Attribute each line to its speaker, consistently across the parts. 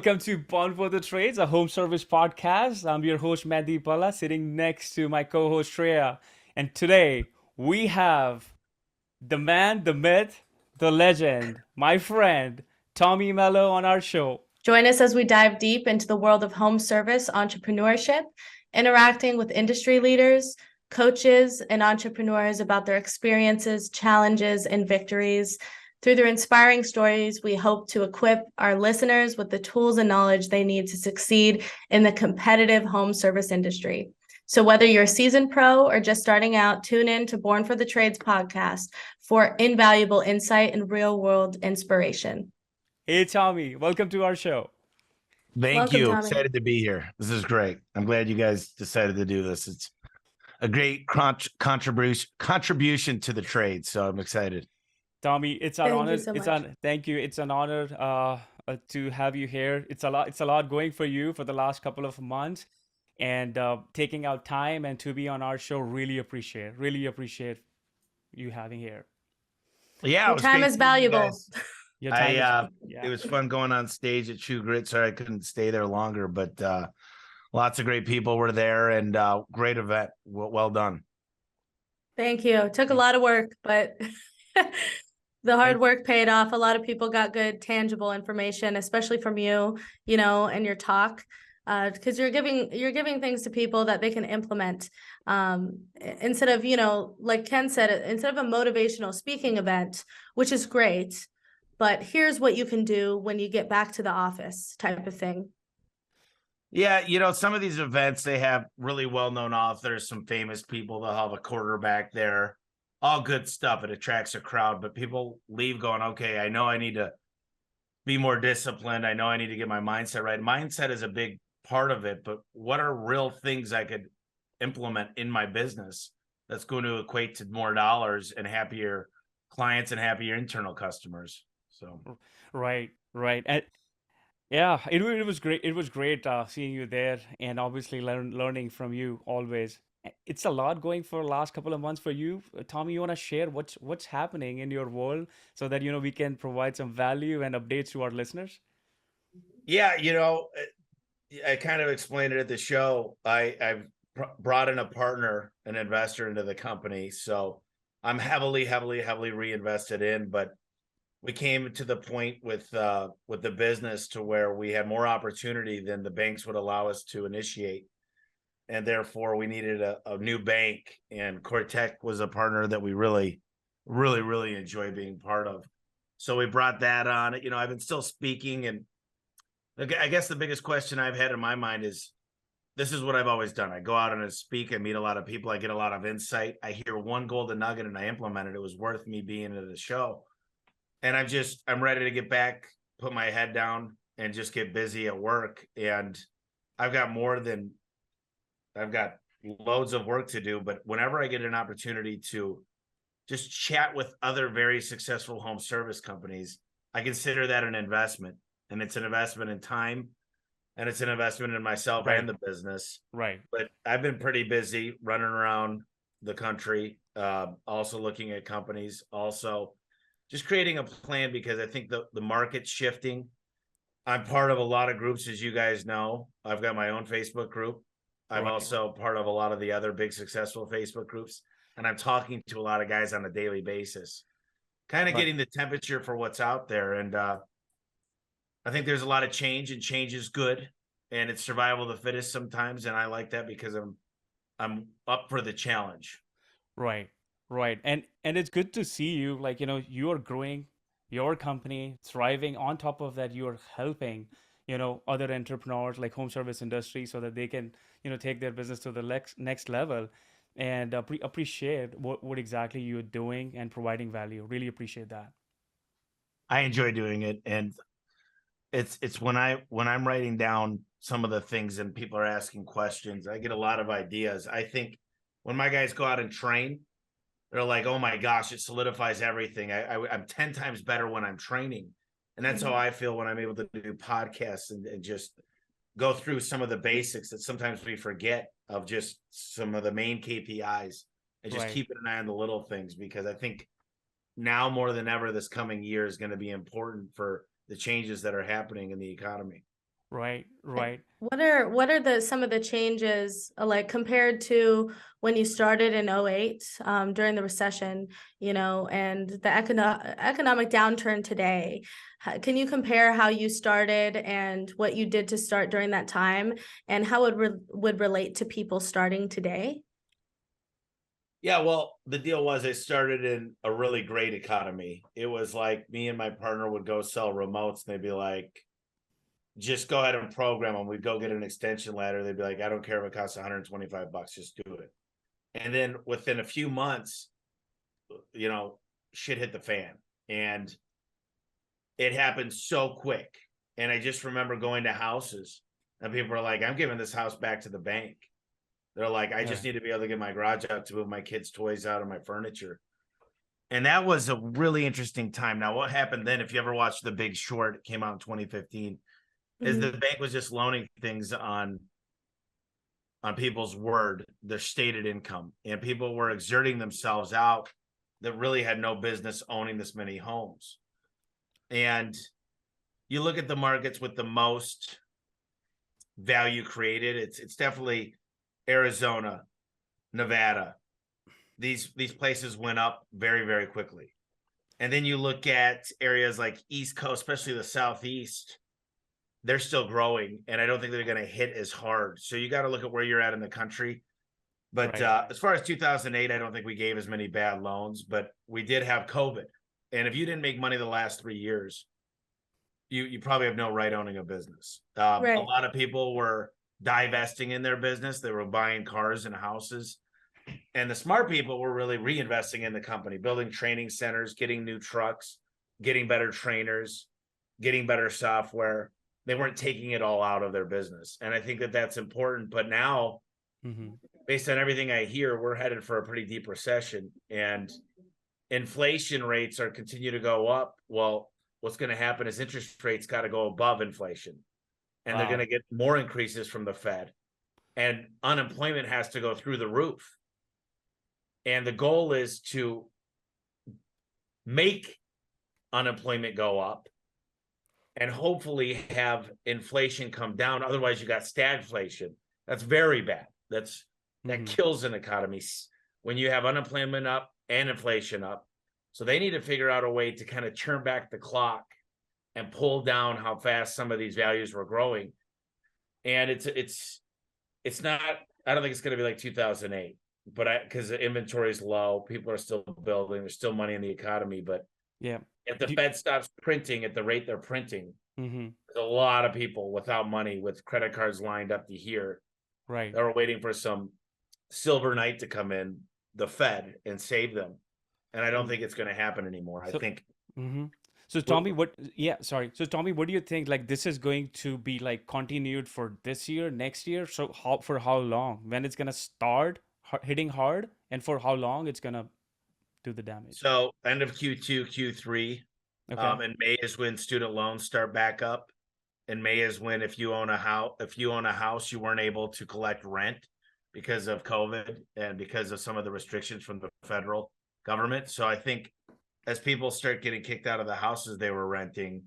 Speaker 1: Welcome to Bond for the Trades, a home service podcast. I'm your host, Mehdi Bala, sitting next to my co-host, Shreya. And today we have the man, the myth, the legend, my friend, Tommy Mello on our show.
Speaker 2: Join us as we dive deep into the world of home service entrepreneurship, interacting with industry leaders, coaches, and entrepreneurs about their experiences, challenges, and victories. Through their inspiring stories, we hope to equip our listeners with the tools and knowledge they need to succeed in the competitive home service industry. So whether you're a seasoned pro or just starting out, tune in to Born for the Trades podcast for invaluable insight and real-world inspiration.
Speaker 1: Hey, Tommy, welcome to our show.
Speaker 3: Thank you. Excited to be here. This is great. I'm glad you guys decided to do this. It's a great contribution to the trade. So I'm excited.
Speaker 1: Tommy, it's an honor. Thank you. It's an honor to have you here. It's a lot going for you for the last couple of months, and taking out time and to be on our show. Really appreciate you having here.
Speaker 3: Yeah,
Speaker 2: your time is valuable.
Speaker 3: It was fun going on stage at True Grit. Sorry I couldn't stay there longer, but lots of great people were there, and great event. Well done.
Speaker 2: Thank you. It took a lot of work, but the hard work paid off. A lot of people got good, tangible information, especially from you, and your talk, because you're giving things to people that they can implement. Instead of, like Ken said, instead of a motivational speaking event, which is great, but here's what you can do when you get back to the office type of thing.
Speaker 3: Yeah, some of these events, they have really well-known authors, some famous people. They'll have a quarterback there. All good stuff. It attracts a crowd, but people leave going, okay, I know I need to be more disciplined. I know I need to get my mindset right. Mindset is a big part of it, but what are real things I could implement in my business that's going to equate to more dollars and happier clients and happier internal customers? So,
Speaker 1: right. And yeah, it was great. It was great seeing you there, and obviously learning from you always. It's a lot going for the last couple of months for you, Tommy. You want to share what's happening in your world so that we can provide some value and updates to our listeners.
Speaker 3: Yeah, I kind of explained it at the show. I've brought in a partner, an investor into the company, so I'm heavily reinvested in, but we came to the point with the business to where we had more opportunity than the banks would allow us to initiate. And therefore we needed a new bank, and Cortec was a partner that we really enjoy being part of. So we brought that on. I've been still speaking, and I guess the biggest question I've had in my mind is, this is what I've always done. I go out and I speak, I meet a lot of people, I get a lot of insight. I hear one golden nugget and I implement it. It was worth me being at the show. And I'm ready to get back, put my head down, and just get busy at work. And I've got loads of work to do, but whenever I get an opportunity to just chat with other very successful home service companies, I consider that an investment. And it's an investment in time, and it's an investment in myself and the business.
Speaker 1: Right.
Speaker 3: But I've been pretty busy running around the country, also looking at companies, also just creating a plan, because I think the market's shifting. I'm part of a lot of groups, as you guys know. I've got my own Facebook group. I'm also part of a lot of the other big successful Facebook groups, and I'm talking to a lot of guys on a daily basis, kind of getting the temperature for what's out there. And I think there's a lot of change, and change is good, and it's survival of the fittest sometimes. And I like that because I'm up for the challenge.
Speaker 1: Right. And it's good to see you, you are growing your company, thriving. On top of that, you are helping, other entrepreneurs like home service industry so that they can, take their business to the next level, and appreciate what exactly you're doing and providing value. Really appreciate that.
Speaker 3: I enjoy doing it. And it's when I'm writing down some of the things and people are asking questions, I get a lot of ideas. I think when my guys go out and train, they're like, oh my gosh, it solidifies everything. I'm 10 times better when I'm training. And that's how I feel when I'm able to do podcasts and just go through some of the basics that sometimes we forget, of just some of the main KPIs, and just keeping an eye on the little things, because I think now more than ever, this coming year is going to be important for the changes that are happening in the economy.
Speaker 1: Right,
Speaker 2: And
Speaker 1: right.
Speaker 2: what are the some of the changes, like, compared to when you started in '08, during the recession, and the economic downturn today? Can you compare how you started and what you did to start during that time, and how it would relate to people starting today?
Speaker 3: Yeah, well, the deal was I started in a really great economy. It was like me and my partner would go sell remotes, and they'd be like, just go ahead and program them. We'd go get an extension ladder. They'd be like, I don't care if it costs 125 bucks, just do it. And then within a few months, you know, shit hit the fan. And it happened so quick. And I just remember going to houses and people were like, I'm giving this house back to the bank. They're like, I just
Speaker 1: Yeah.
Speaker 3: need to be able to get my garage out to move my kids' toys out of my furniture. And that was a really interesting time. Now, what happened then, if you ever watched The Big Short, it came out in 2015, is the
Speaker 2: Mhm.
Speaker 3: bank was just loaning things on people's word, their stated income, and people were exerting themselves out that really had no business owning this many homes. And you look at the markets with the most value created, it's definitely Arizona, Nevada. These places went up very, very quickly. And then you look at areas like East Coast, especially the Southeast, they're still growing, and I don't think they're going to hit as hard. So you got to look at where you're at in the country. But
Speaker 1: Right.
Speaker 3: as far as 2008, I don't think we gave as many bad loans, but we did have COVID. And if you didn't make money the last 3 years, you probably have no right owning a business. A
Speaker 2: Right.
Speaker 3: lot of people were divesting in their business. They were buying cars and houses. And the smart people were really reinvesting in the company, building training centers, getting new trucks, getting better trainers, getting better software. They weren't taking it all out of their business. And I think that that's important. But now,
Speaker 1: Mm-hmm.
Speaker 3: based on everything I hear, we're headed for a pretty deep recession, and inflation rates are continue to go up. Well, what's going to happen is interest rates got to go above inflation, and they're going
Speaker 1: Wow.
Speaker 3: to get more increases from the Fed, and unemployment has to go through the roof. And the goal is to make unemployment go up and hopefully have inflation come down. Otherwise, you got stagflation. That's very bad. That
Speaker 1: Mm-hmm.
Speaker 3: kills an economy when you have unemployment up and inflation up. So they need to figure out a way to kind of turn back the clock and pull down how fast some of these values were growing. And it's not. I don't think it's going to be like 2008, but because the inventory is low, people are still building. There's still money in the economy, but
Speaker 1: Yeah.
Speaker 3: if the
Speaker 1: Do,
Speaker 3: Fed stops printing at the rate they're printing,
Speaker 1: mm-hmm.
Speaker 3: there's a lot of people without money with credit cards lined up to here
Speaker 1: Right.
Speaker 3: that are waiting for some silver night to come in, the Fed, and save them. And I don't
Speaker 1: Mm.
Speaker 3: think it's going to happen anymore. I
Speaker 1: So,
Speaker 3: think
Speaker 1: mm-hmm. So
Speaker 3: we're,
Speaker 1: Tommy, what? Yeah, sorry. So Tommy, what do you think? Like, this is going to be like continued for this year, next year? So how for how long? When it's gonna start hitting hard, and for how long it's gonna do the damage?
Speaker 3: so end of Q2, Q3,
Speaker 1: Okay.
Speaker 3: and May is when student loans start back up. And May is when if you own a house, you weren't able to collect rent because of COVID and because of some of the restrictions from the federal government. So I think as people start getting kicked out of the houses they were renting,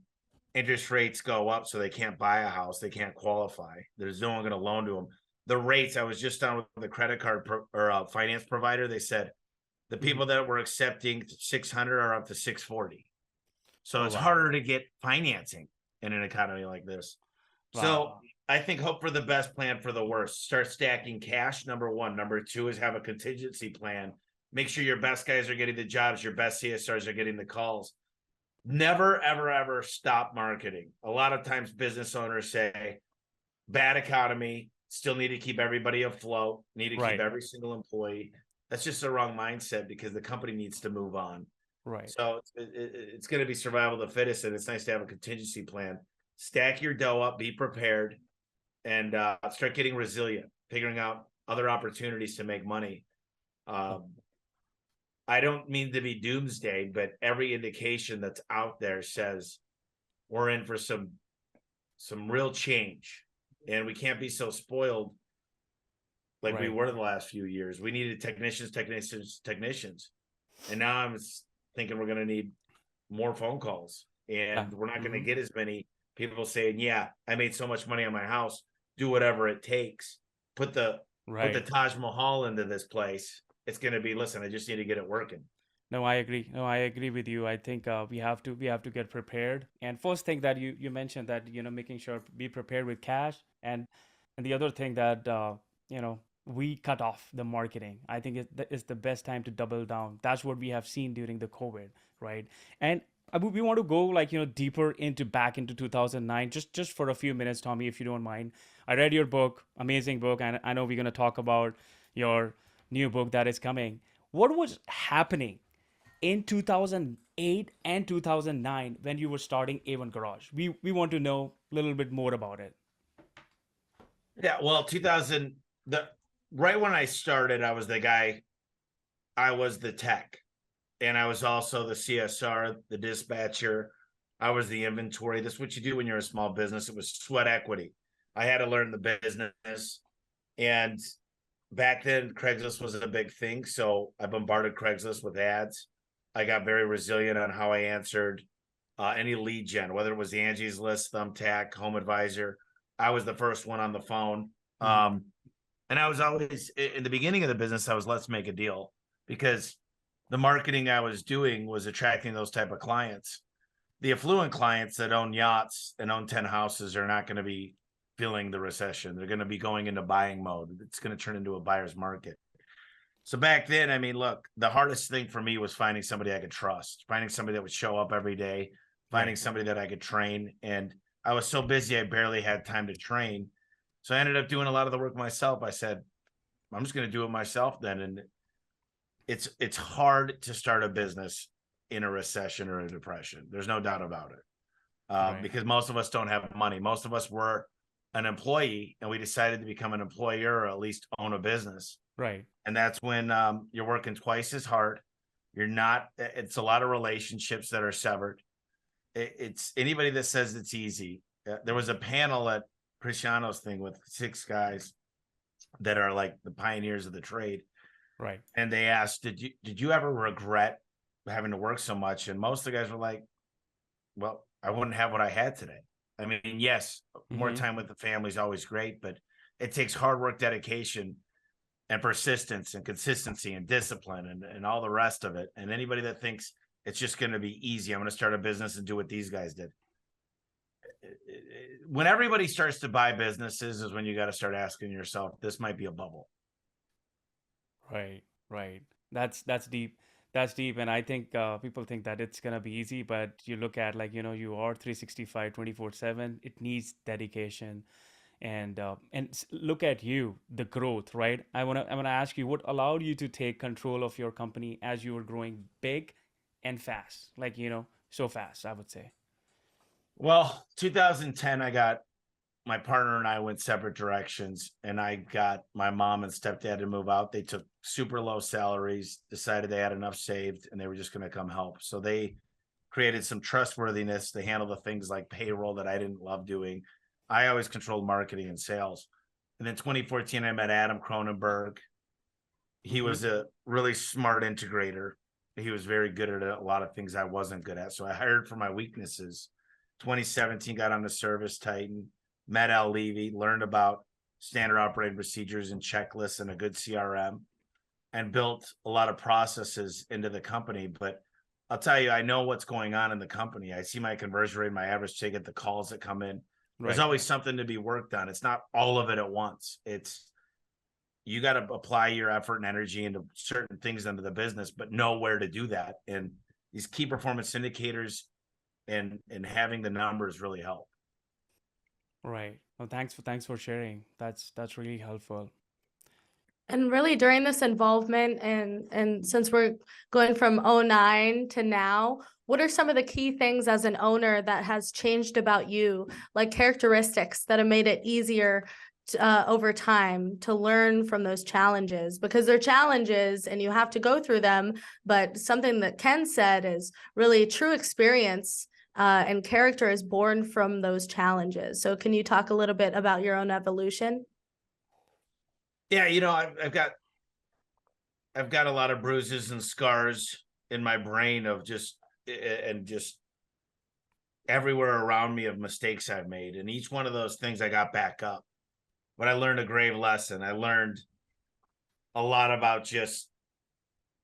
Speaker 3: interest rates go up, so they can't buy a house, they can't qualify. There's no one going to loan to them. The rates, I was just on with the credit card or finance provider. They said the
Speaker 1: Mm-hmm.
Speaker 3: people that were accepting 600 are up to 640. So
Speaker 1: Oh
Speaker 3: it's
Speaker 1: wow.
Speaker 3: harder to get financing in an economy like this. So
Speaker 1: Wow.
Speaker 3: I think hope for the best, plan for the worst. Start stacking cash. Number one. Number two is have a contingency plan. Make sure your best guys are getting the jobs, your best CSRs are getting the calls. Never, ever, ever stop marketing. A lot of times business owners say, bad economy, still need to keep everybody afloat, need to keep
Speaker 1: Right.
Speaker 3: every single employee. That's just the wrong mindset because the company needs to move on.
Speaker 1: Right.
Speaker 3: So it's going to be survival of the fittest, and it's nice to have a contingency plan. Stack your dough up, be prepared, and start getting resilient, figuring out other opportunities to make money.
Speaker 1: Oh,
Speaker 3: I don't mean to be doomsday, but every indication that's out there says we're in for some real change, and we can't be so spoiled like we
Speaker 1: right.
Speaker 3: were the last few years. We needed technicians, and now I'm thinking we're going to need more phone calls,
Speaker 1: Yeah.
Speaker 3: and we're not going to
Speaker 1: Mm-hmm.
Speaker 3: get as many People saying, yeah, I made so much money on my house, do whatever it takes. Put the
Speaker 1: Right.
Speaker 3: Taj Mahal into this place. It's going to be, listen, I just need to get it working.
Speaker 1: No, I agree. No, I agree with you. I think we have to get prepared. And first thing that you mentioned, that making sure be prepared with cash, and the other thing that we cut off the marketing. I think it's the best time to double down. That's what we have seen during the COVID, right? And we want to go, like, deeper back into 2009, just for a few minutes, Tommy, if you don't mind. I read your book, amazing book, and I know we're going to talk about your new book that is coming. What was happening in 2008 and 2009 when you were starting A1 Garage? We want to know a little bit more about it.
Speaker 3: Yeah, well, 2000, right when I started, I was the guy, I was the tech, and I was also the CSR, the dispatcher. I was the inventory. That's what you do when you're a small business. It was sweat equity. I had to learn the business. And back then, Craigslist was a big thing. So I bombarded Craigslist with ads. I got very resilient on how I answered any lead gen, whether it was the Angie's List, Thumbtack, Home Advisor. I was the first one on the phone.
Speaker 1: Mhm.
Speaker 3: And I was always, in the beginning of the business, I was, let's make a deal, because the marketing I was doing was attracting those type of clients. The affluent clients that own yachts and own 10 houses are not going to be feeling the recession. They're going to be going into buying mode. It's going to turn into a buyer's market. So back then, I mean, look, the hardest thing for me was finding somebody I could trust, finding somebody that would show up every day, finding
Speaker 1: Right.
Speaker 3: somebody that I could train. And I was so busy, I barely had time to train. So I ended up doing a lot of the work myself. I said, I'm just going to do it myself then. And it's hard to start a business in a recession or a depression. There's no doubt about it.
Speaker 1: Right.
Speaker 3: Because most of us don't have money. Most of us were an employee, and we decided to become an employer, or at least own a business.
Speaker 1: Right.
Speaker 3: And that's when you're working twice as hard. You're not. It's a lot of relationships that are severed. It's anybody that says it's easy. There was a panel at Cristiano's thing with 6 guys that are like the pioneers of the trade,
Speaker 1: Right.
Speaker 3: and they asked, "Did you ever regret having to work so much?" And most of the guys were like, well, I wouldn't have what I had today. I mean, yes, more
Speaker 1: Mm-hmm.
Speaker 3: time with the family is always great, but it takes hard work, dedication, and persistence and consistency and discipline and all the rest of it. And anybody that thinks it's just going to be easy, I'm going to start a business and do what these guys did. When everybody starts to buy businesses is when you got to start asking yourself, this might be a bubble.
Speaker 1: Right. Right. That's deep. That's deep. And I think people think that it's gonna be easy, but you look at, like, you are 365 24/7. It needs dedication. And look at you, the growth, right? I wanna ask you, what allowed you to take control of your company as you were growing big and fast, like, so fast, I would say.
Speaker 3: Well, 2010, I got my partner and I went separate directions, and I got my mom and stepdad to move out. They took super low salaries, decided they had enough saved, and they were just going to come help. So they created some trustworthiness to handle the things like payroll that I didn't love doing. I always controlled marketing and sales. And then 2014, I met Adam Cronenberg. He
Speaker 1: Mm-hmm.
Speaker 3: was a really smart integrator. He was very good at a lot of things I wasn't good at. So I hired for my weaknesses. 2017, got on the Service Titan, met Al Levy, learned about standard operating procedures and checklists and a good CRM, and built a lot of processes into the company. But I'll tell you, I know what's going on in the company. I see my conversion rate, my average ticket, the calls that come in. There's
Speaker 1: Right.
Speaker 3: always something to be worked on. It's not all of it at once. It's you got to apply your effort and energy into certain things under the business, but know where to do that. And these key performance indicators and having the numbers really help.
Speaker 1: Right. Well, thanks for sharing. That's really helpful.
Speaker 2: And really during this involvement and since we're going from '09 to now, what are some of the key things as an owner that has changed about you, like characteristics that have made it easier over time to learn from those challenges? Because they're challenges and you have to go through them, but something that Ken said is really true experience and character is born from those challenges. So can you talk a little bit about your own evolution?
Speaker 3: Yeah, I've got a lot of bruises and scars in my brain of just everywhere around me of mistakes I've made. And each one of those things I got back up. But I learned a grave lesson. I learned a lot about just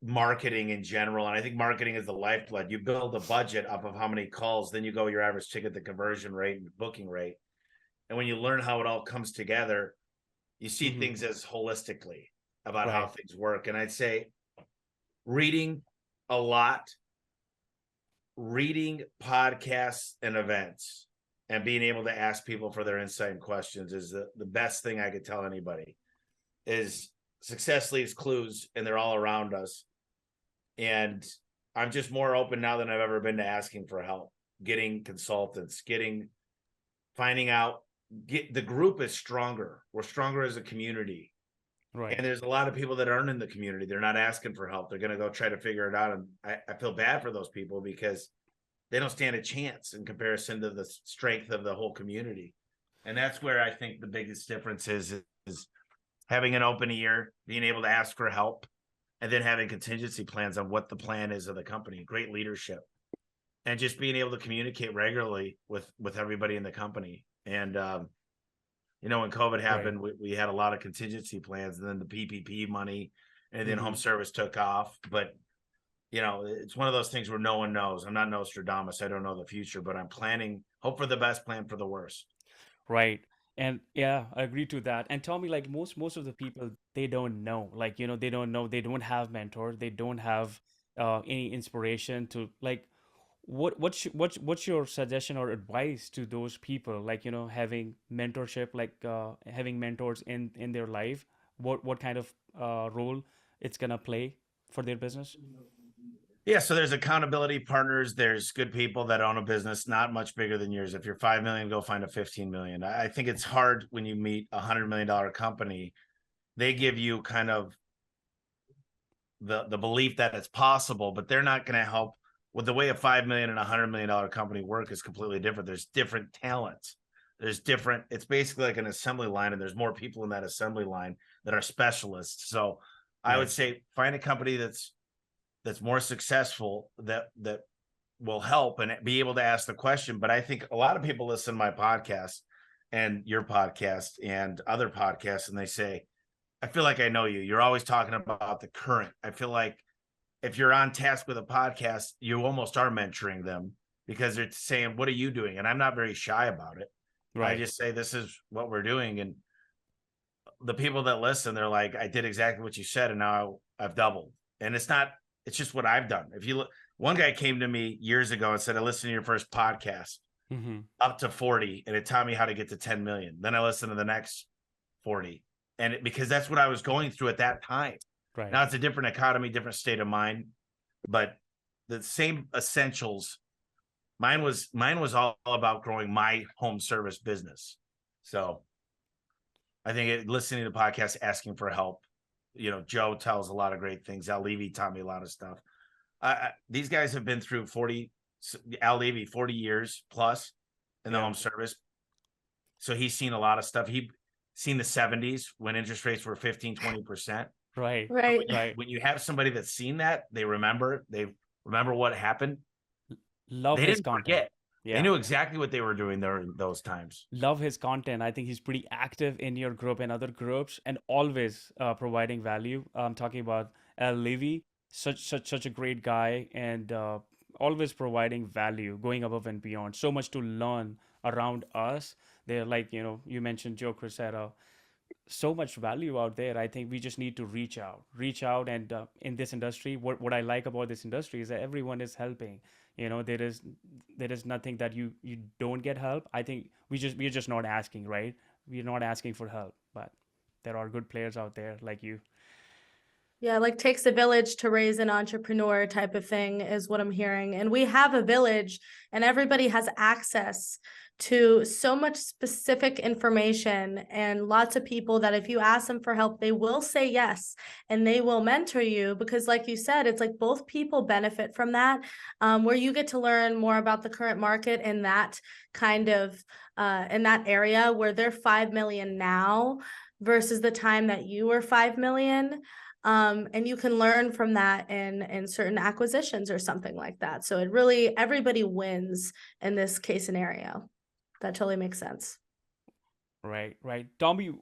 Speaker 3: marketing in general. And I think marketing is the lifeblood. You build a budget off of how many calls, then you go your average ticket, the conversion rate and booking rate. And when you learn how it all comes together, you see
Speaker 1: Hmm.
Speaker 3: things as holistically about how
Speaker 1: Right.
Speaker 3: things work. And I'd say reading a lot, reading podcasts and events, and being able to ask people for their insight and questions is the best thing I could tell anybody. Is success leaves clues, and they're all around us. And I'm just more open now than I've ever been to asking for help, getting consultants, finding out. The group is stronger. We're stronger as a community.
Speaker 1: Right.
Speaker 3: And there's a lot of people that aren't in the community. They're not asking for help. They're going to go try to figure it out. And I feel bad for those people because they don't stand a chance in comparison to the strength of the whole community. And that's where I think the biggest difference is having an open ear, being able to ask for help, and then having contingency plans on what the plan is of the company, great leadership, and just being able to communicate regularly with everybody in the company. And when COVID
Speaker 1: Right.
Speaker 3: happened, we had a lot of contingency plans, and then the PPP money, and then home
Speaker 1: Hmm.
Speaker 3: service took off. But it's one of those things where no one knows. I'm not Nostradamus. I don't know the future, but I'm planning, hope for the best, plan for the worst.
Speaker 1: Right. And yeah, I agree to that. And tell me, like most of the people, they don't know. Like, they don't know, they don't have mentor, they don't have any inspiration to like what's your suggestion or advice to those people, like, having mentorship, like having mentors in their life, what kind of role it's gonna play for their business?
Speaker 3: Yeah, so there's accountability partners. There's good people that own a business not much bigger than yours. If you're 5 million, go find a 15 million. I think it's hard when you meet $100 million company. They give you kind of the belief that it's possible, but they're not going to help with the way a 5 million and $100 million company work is completely different. There's different talents. There's different. It's basically like an assembly line, and there's more people in that assembly line that are specialists. So I would
Speaker 1: Right.
Speaker 3: say find a company that's more successful that will help and be able to ask the question. But I think a lot of people listen to my podcast and your podcast and other podcasts, and they say, I feel like I know you. You're always talking about the current. I feel like if you're on task with a podcast, you almost are mentoring them because they're saying, what are you doing? And I'm not very shy about it. I
Speaker 1: Right.
Speaker 3: just say, this is what we're doing. And the people that listen, they're like, I did exactly what you said, and now I've doubled. And it's just what I've done. If you look, one guy came to me years ago and said, I listened to your first podcast
Speaker 1: Hmm.
Speaker 3: up to 40, and it taught me how to get to 10 million. Then I listened to the next 40. Because that's what I was going through at that time.
Speaker 1: Right.
Speaker 3: Now it's a different economy, different state of mind, but the same essentials. Mine was all about growing my home service business. So I think listening to podcasts, asking for help. Joe tells a lot of great things. Al Levy taught me a lot of stuff. These guys have been through 40. Al Levy 40 years plus in the
Speaker 1: Yeah.
Speaker 3: home service, so he's seen a lot of stuff. He seen the 70s when interest rates were 15-20%.
Speaker 1: Right.
Speaker 3: But
Speaker 2: Right.
Speaker 1: Right.
Speaker 3: when you have somebody that's seen that, they remember what happened.
Speaker 1: Love
Speaker 3: They
Speaker 1: his
Speaker 3: didn't
Speaker 1: content.
Speaker 3: forget. They
Speaker 1: Yeah.
Speaker 3: knew exactly what they were doing there in those times.
Speaker 1: Love his content. I think he's pretty active in your group and other groups, and always providing value. I'm talking about Al Levy, such a great guy, and always providing value, going above and beyond. So much to learn around us. They're like, you mentioned Joe Crisetta, so much value out there. I think we just need to reach out. And in this industry, what I like about this industry is that everyone is helping. There is nothing that you don't get help. I think we're just not asking, right? We're not asking for help, but there are good players out there like you.
Speaker 2: Yeah, like takes a village to raise an entrepreneur type of thing is what I'm hearing. And we have a village, and everybody has access to so much specific information, and lots of people that if you ask them for help, they will say yes, and they will mentor you because, like you said, it's like both people benefit from that, where you get to learn more about the current market in that kind of in that area where they're 5 million now versus the time that you were 5 million. And you can learn from that in certain acquisitions or something like that. So it really, everybody wins in this case scenario. That totally makes sense.
Speaker 1: Right, right. Tommy,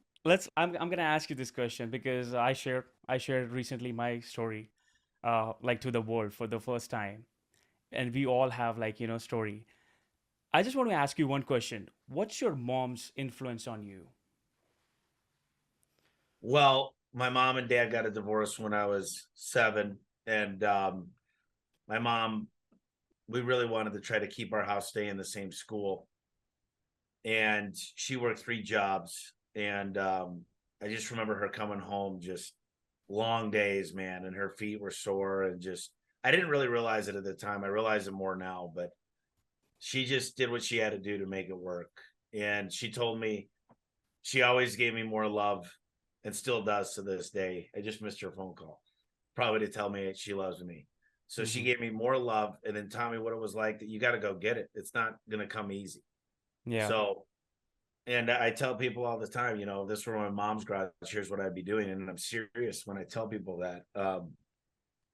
Speaker 1: I'm gonna ask you this question because I shared recently my story, like to the world for the first time, and we all have like story. I just want to ask you one question. What's your mom's influence on you?
Speaker 3: Well, my mom and dad got a divorce when I was 7, and my mom, we really wanted to try to keep our house stay in the same school, and she worked 3 jobs, and I just remember her coming home just long days, man, and her feet were sore, and just I didn't really realize it at the time. I realize it more now, but she just did what she had to do to make it work. And she told me she always gave me more love and still does to this day. I just missed her phone call, probably to tell me she loves me. So she
Speaker 1: Hmm.
Speaker 3: gave me more love and then taught me what it was like, that you got to go get it. It's not going to come easy.
Speaker 1: Yeah.
Speaker 3: So, and I tell people all the time, this were my mom's garage, here's what I'd be doing. And I'm serious when I tell people that.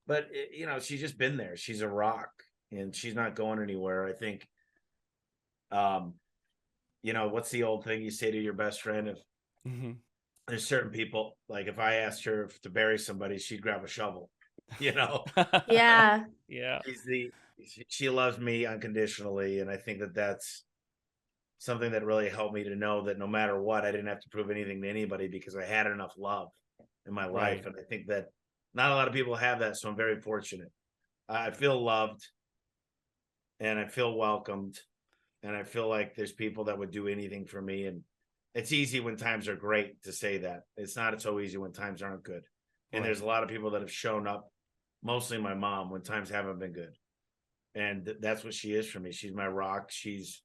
Speaker 3: But, she's just been there. She's a rock and she's not going anywhere. I think, um, what's the old thing you say to your best friend? If
Speaker 1: Hmm.
Speaker 3: there's certain people, like if I asked her to bury somebody, she'd grab a shovel, you know,
Speaker 2: Yeah.
Speaker 1: Yeah.
Speaker 3: she's she loves me unconditionally. And I think that that's something that really helped me to know that no matter what, I didn't have to prove anything to anybody because I had enough love in my life.
Speaker 1: Right.
Speaker 3: And I think that not a lot of people have that. So I'm very fortunate. I feel loved and I feel welcomed. And I feel like there's people that would do anything for me. And it's easy when times are great to say that. It's not so easy when times aren't good. And
Speaker 1: Right.
Speaker 3: there's a lot of people that have shown up, mostly my mom, when times haven't been good. And that's what she is for me. She's my rock. She's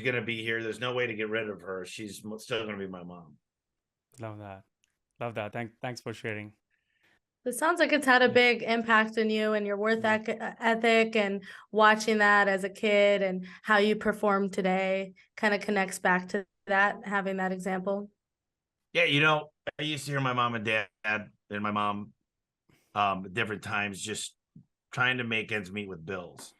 Speaker 3: gonna be here. There's no way to get rid of her. She's still gonna be my mom.
Speaker 1: Love that. Love that. Thanks for sharing.
Speaker 2: It sounds like it's had a
Speaker 1: Yeah.
Speaker 2: big impact on you and your worth
Speaker 1: Mhm.
Speaker 2: ethic, and watching that as a kid and how you perform today kind of connects back to that, having that example.
Speaker 3: Yeah, I used to hear my mom and dad and my mom at different times just trying to make ends meet with bills.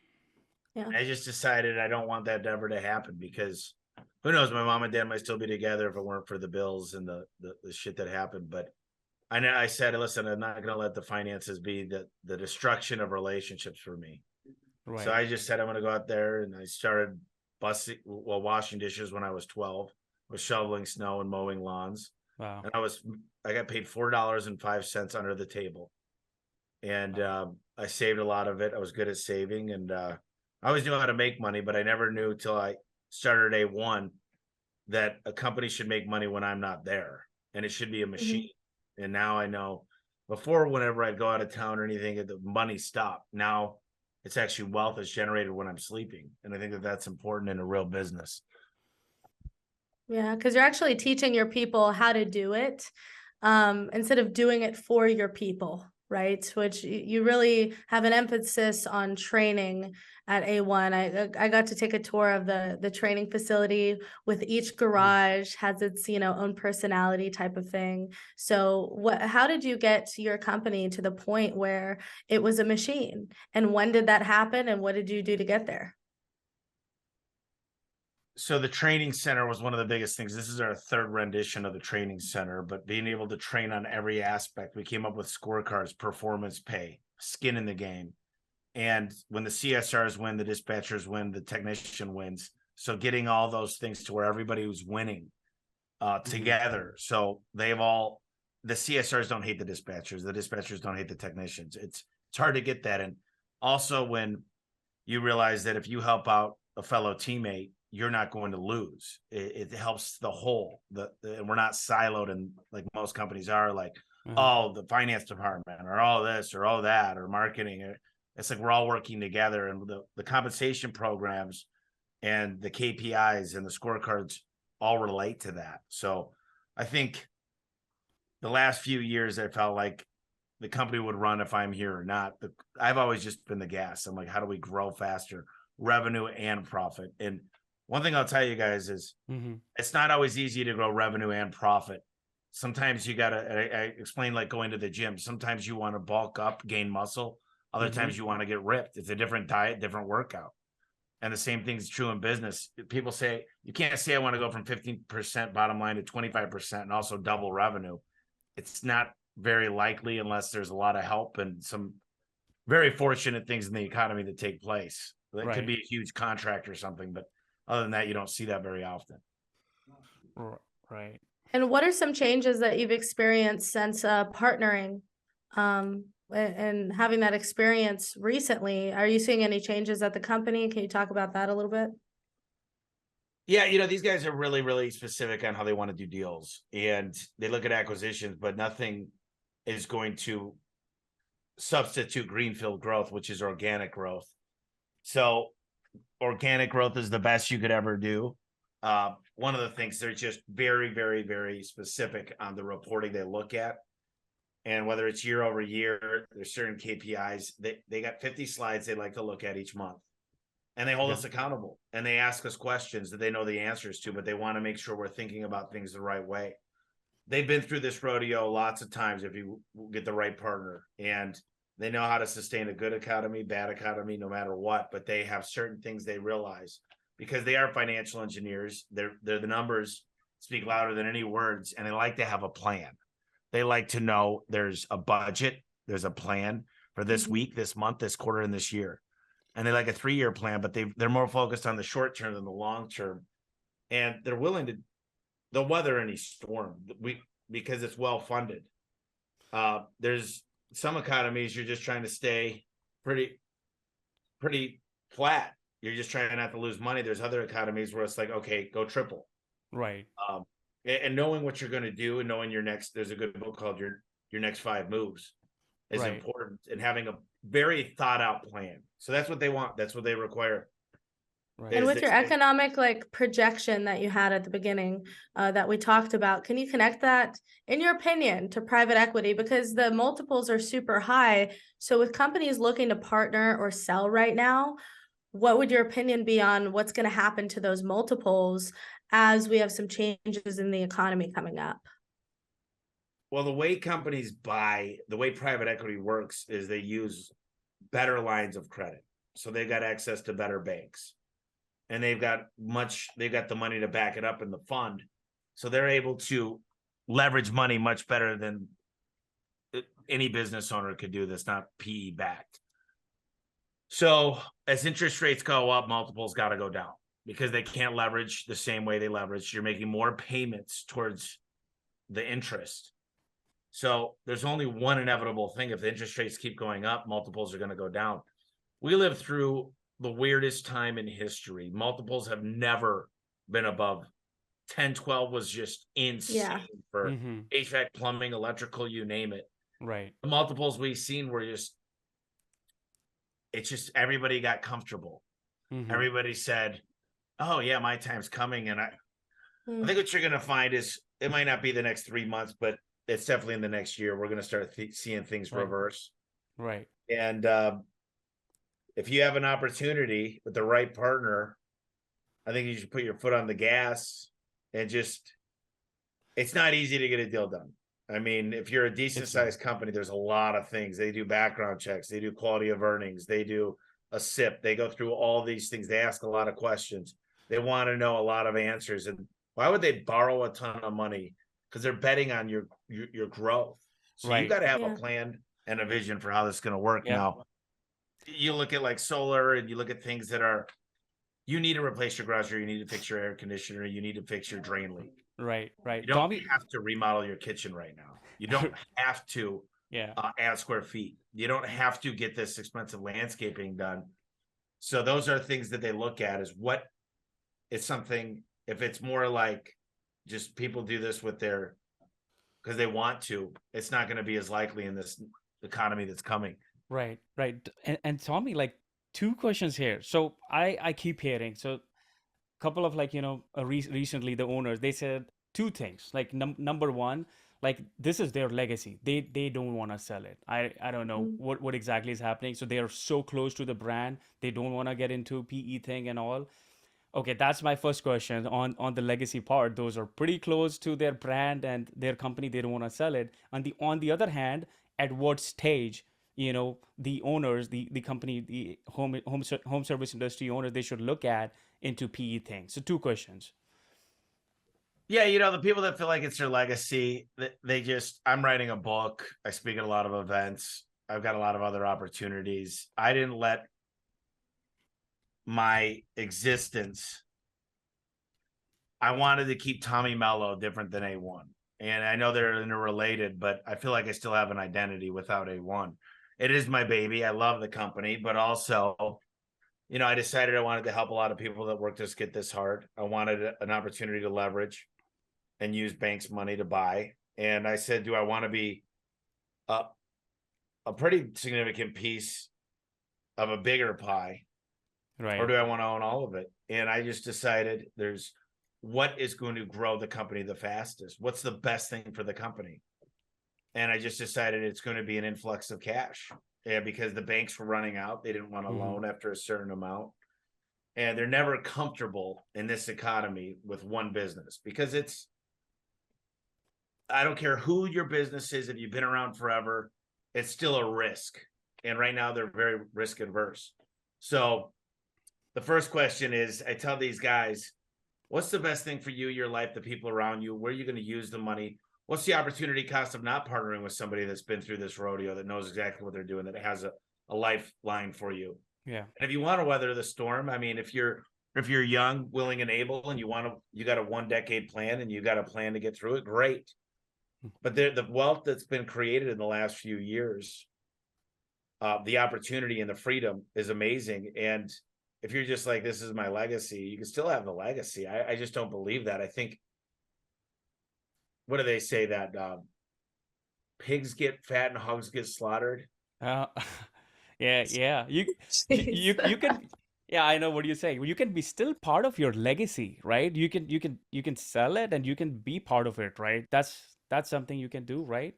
Speaker 2: Yeah.
Speaker 3: I just decided I don't want that ever to happen because who knows, my mom and dad might still be together if it weren't for the bills and the shit that happened. But I know I said, listen, I'm not gonna let the finances be the destruction of relationships for me. So
Speaker 1: Right.
Speaker 3: I just said I'm gonna go out there and I started washing dishes when I was 12, was shoveling snow and mowing lawns.
Speaker 1: Wow.
Speaker 3: And I got paid $4.05 under the table. And
Speaker 1: Wow.
Speaker 3: I saved a lot of it. I was good at saving, and I always knew how to make money, but I never knew till I started A1 that a company should make money when I'm not there, and it should be a
Speaker 2: Mhm.
Speaker 3: machine. And now I know. Before, whenever I'd go out of town or anything, the money stopped. Now it's actually wealth is generated when I'm sleeping, and I think that that's important in a real business.
Speaker 2: Yeah, because you're actually teaching your people how to do it, instead of doing it for your people, right? Which you really have an emphasis on training at A1. I got to take a tour of the training facility. With each
Speaker 1: Mhm.
Speaker 2: garage has its own personality type of thing. So how did you get your company to the point where it was a machine? And when did that happen? And what did you do to get there?
Speaker 3: So the training center was one of the biggest things. This is our third rendition of the training center, but being able to train on every aspect, we came up with scorecards, performance pay, skin in the game. And when the CSRs win, the dispatchers win, the technician wins. So getting all those things to where everybody was winning
Speaker 1: Mhm.
Speaker 3: together. So the CSRs don't hate the dispatchers don't hate the technicians. It's hard to get that. And also when you realize that if you help out a fellow teammate, you're not going to lose. It helps the whole. And we're not siloed, and like most companies are, like,
Speaker 1: Uh-huh.
Speaker 3: oh, the finance department, or all this, or all that, or marketing. It's like we're all working together, and the compensation programs and the KPIs and the scorecards all relate to that. So I think the last few years, I felt like the company would run if I'm here or not. I've always just been the gas. I'm like, how do we grow faster, revenue and profit? And one thing I'll tell you guys is
Speaker 1: Mhm.
Speaker 3: it's not always easy to grow revenue and profit Sometimes you gotta, I explain like going to the gym. Sometimes you want to bulk up, gain muscle. Other
Speaker 1: Mm-hmm.
Speaker 3: times you want to get ripped. It's a different diet, different workout. And the same thing's true in business. People say, you can't say I want to go from 15% bottom line to 25% and also double revenue. It's not very likely unless there's a lot of help and some very fortunate things in the economy that take place. That could
Speaker 1: Right.
Speaker 3: be a huge contract or something, but other than that, you don't see that very often.
Speaker 1: Right.
Speaker 2: And what are some changes that you've experienced since partnering and having that experience recently? Are you seeing any changes at the company? Can you talk about that a little bit?
Speaker 3: Yeah, these guys are really, really specific on how they want to do deals, and they look at acquisitions, but nothing is going to substitute greenfield growth, which is organic growth. So organic growth is the best you could ever do. One of the things, they're just very, very, very specific on the reporting they look at. And whether it's year over year, there's certain KPIs. They got 50 slides they like to look at each month. And they hold
Speaker 1: Yeah.
Speaker 3: us accountable, and they ask us questions that they know the answers to, but they want to make sure we're thinking about things the right way. They've been through this rodeo lots of times if you get the right partner, and they know how to sustain a good economy, bad economy, no matter what. But they have certain things they realize because they are financial engineers. They're the numbers speak louder than any words, and they like to have a plan. They like to know there's a budget, there's a plan for this week, this month, this quarter, and this year. And they like a 3-year plan, but they're more focused on the short term than the long term. And they're willing to, they'll weather any storm because it's well funded. There's some economies you're just trying to stay pretty flat. You're just trying not to lose money. There's other economies where it's like, okay, go triple.
Speaker 1: Right.
Speaker 3: And knowing what you're going to do and knowing your next, there's a good book called your next 5 moves is
Speaker 1: Right.
Speaker 3: important, and having a very thought out plan. So that's what they want. That's what they require.
Speaker 1: Right.
Speaker 2: And
Speaker 3: Is
Speaker 2: with your
Speaker 3: this-
Speaker 2: economic projection that you had at the beginning that we talked about, can you connect that, in your opinion, to private equity? Because the multiples are super high. So with companies looking to partner or sell right now, what would your opinion be on what's going to happen to those multiples as we have some changes in the economy coming up?
Speaker 3: Well, the way companies buy, the way private equity works is they use better lines of credit. So they've got access to better banks, and they've got the money to back it up in the fund. So they're able to leverage money much better than any business owner could do that's not PE backed. So as interest rates go up, multiples got to go down because they can't leverage the same way they leverage. You're making more payments towards the interest. So there's only one inevitable thing. If the interest rates keep going up, multiples are going to go down. We lived through the weirdest time in history. Multiples have never been above 10, 12 was just insane for
Speaker 1: Mm-hmm.
Speaker 3: HVAC, plumbing, electrical, you name it.
Speaker 1: Right.
Speaker 3: The multiples we've seen were it's just everybody got comfortable.
Speaker 1: Mm-hmm.
Speaker 3: Everybody said, oh yeah, my time's coming. And I
Speaker 2: Hmm.
Speaker 3: think what you're going to find is it might not be the next 3 months, but it's definitely in the next year. We're going to start seeing things
Speaker 1: Right.
Speaker 3: reverse.
Speaker 1: Right.
Speaker 3: And if you have an opportunity with the right partner, I think you should put your foot on the gas and it's not easy to get a deal done. I mean, if you're a decent sized company, there's a lot of things. They do background checks, they do quality of earnings, they do a SIP, they go through all these things, they ask a lot of questions, they want to know a lot of answers. And why would they borrow a ton of money? Because they're betting on your growth. So you
Speaker 1: Right.
Speaker 3: got to have
Speaker 2: Yeah.
Speaker 3: a plan and a vision for how this is going to work.
Speaker 1: Yeah.
Speaker 3: Now, you look at like solar, and you look at things that are, you need to replace your garage door, you need to fix your air conditioner, you need to fix your drain leak.
Speaker 1: Right. Right.
Speaker 3: You don't
Speaker 1: Tommy.
Speaker 3: have to remodel your kitchen right now. You don't have to
Speaker 1: Yeah.
Speaker 3: add square feet. You don't have to get this expensive landscaping done. So those are things that they look at, is what is something, if it's more like just people do this with because they want to, it's not going to be as likely in this economy that's coming.
Speaker 1: Right. Right. And Tommy, like, 2 questions here. So I keep hearing, so couple of, like, recently the owners, they said 2 things. Like, number one, like, this is their legacy. They don't want to sell it. I don't know
Speaker 2: Mm.
Speaker 1: what exactly is happening. So they are so close to the brand. They don't want to get into PE thing and all. Okay, that's my first question on the legacy part. Those are pretty close to their brand and their company. They don't want to sell it. On the other hand, at what stage, the owners, the company, the home service industry owners, they should look at into PE things. So two questions.
Speaker 3: Yeah, the people that feel like it's their legacy, they just, I'm writing a book. I speak at a lot of events. I've got a lot of other opportunities. I didn't let my existence, I wanted to keep Tommy Mello different than A1. And I know they're interrelated, but I feel like I still have an identity without A1. It is my baby. I love the company, but also, I decided I wanted to help a lot of people that worked us get this hard. I wanted an opportunity to leverage and use banks' money to buy. And I said, do I want to be a pretty significant piece of a bigger pie, or
Speaker 1: Right.
Speaker 3: do I want to own all of it? And I just decided what is going to grow the company the fastest? What's the best thing for the company? And I just decided it's going to be an influx of cash. Yeah, because the banks were running out. They didn't want a
Speaker 1: Hmm.
Speaker 3: loan after a certain amount. And they're never comfortable in this economy with one business, because I don't care who your business is, if you've been around forever, it's still a risk. And right now they're very risk adverse. So the first question is, I tell these guys, what's the best thing for you, your life, the people around you? Where are you going to use the money? What's the opportunity cost of not partnering with somebody that's been through this rodeo, that knows exactly what they're doing, that has a lifeline for you?
Speaker 1: Yeah.
Speaker 3: And if you want to weather the storm, I mean, if you're young, willing, and able, and you got a 1 decade plan and you got a plan to get through it, great. But the wealth that's been created in the last few years, the opportunity and the freedom is amazing. And if you're just like, this is my legacy, you can still have the legacy. I just don't believe that. I think, what do they say, that pigs get fat and hogs get slaughtered?
Speaker 1: Uh, yeah, yeah.
Speaker 2: Jeez.
Speaker 1: You can. Yeah, I know what you're saying. You can be still part of your legacy, right? You can sell it and you can be part of it, right? That's something you can do, right?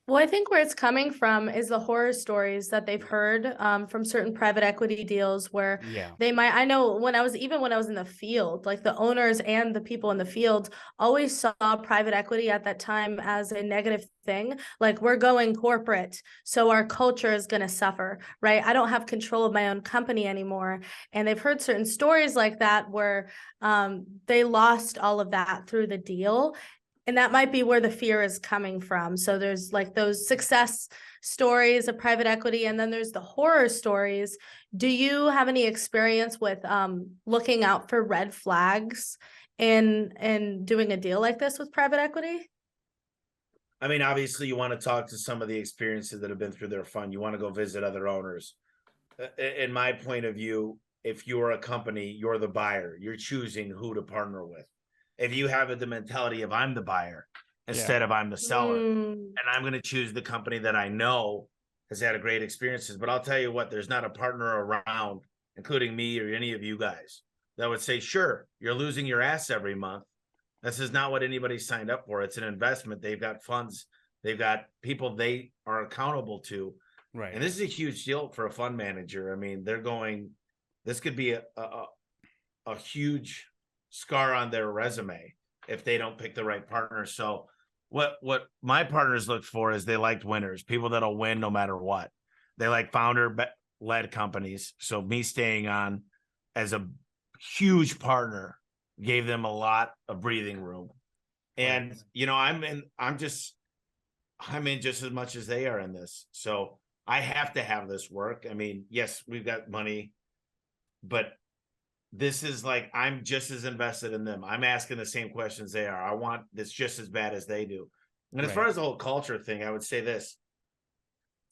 Speaker 2: Well, I think where it's coming from is the horror stories that they've heard from certain private equity deals where
Speaker 1: Yeah.
Speaker 2: I know when I was in the field, like the owners and the people in the field always saw private equity at that time as a negative thing. Like, we're going corporate, so our culture is going to suffer, right? I don't have control of my own company anymore. And they've heard certain stories like that where they lost all of that through the deal. And that might be where the fear is coming from. So there's like those success stories of private equity, and then there's the horror stories. Do you have any experience with looking out for red flags in doing a deal like this with private equity?
Speaker 3: I mean, obviously, you want to talk to some of the experiences that have been through their fund. You want to go visit other owners. In my point of view, if you're a company, you're the buyer. You're choosing who to partner with. If you have the mentality of, I'm the buyer
Speaker 1: Yeah.
Speaker 3: instead of I'm the seller,
Speaker 2: Mm,
Speaker 3: and I'm going to choose the company that I know has had a great experiences. But I'll tell you what, there's not a partner around, including me or any of you guys, that would say, sure, you're losing your ass every month. This is not what anybody signed up for. It's an investment. They've got funds. They've got people they are accountable to.
Speaker 1: Right.
Speaker 3: And this is a huge deal for a fund manager. I mean, this could be a huge scar on their resume if they don't pick the right partner. So what my partners look for is, they liked winners, people that'll win no matter what. They like founder led companies. So me staying on as a huge partner gave them a lot of breathing room.
Speaker 1: Right.
Speaker 3: And I'm in just as much as they are in this. So I have to have this work. I mean, yes, we've got money, but this is like, I'm just as invested in them. I'm asking the same questions they are. I want this just as bad as they do. And as far
Speaker 1: Right.
Speaker 3: as the whole culture thing, I would say this: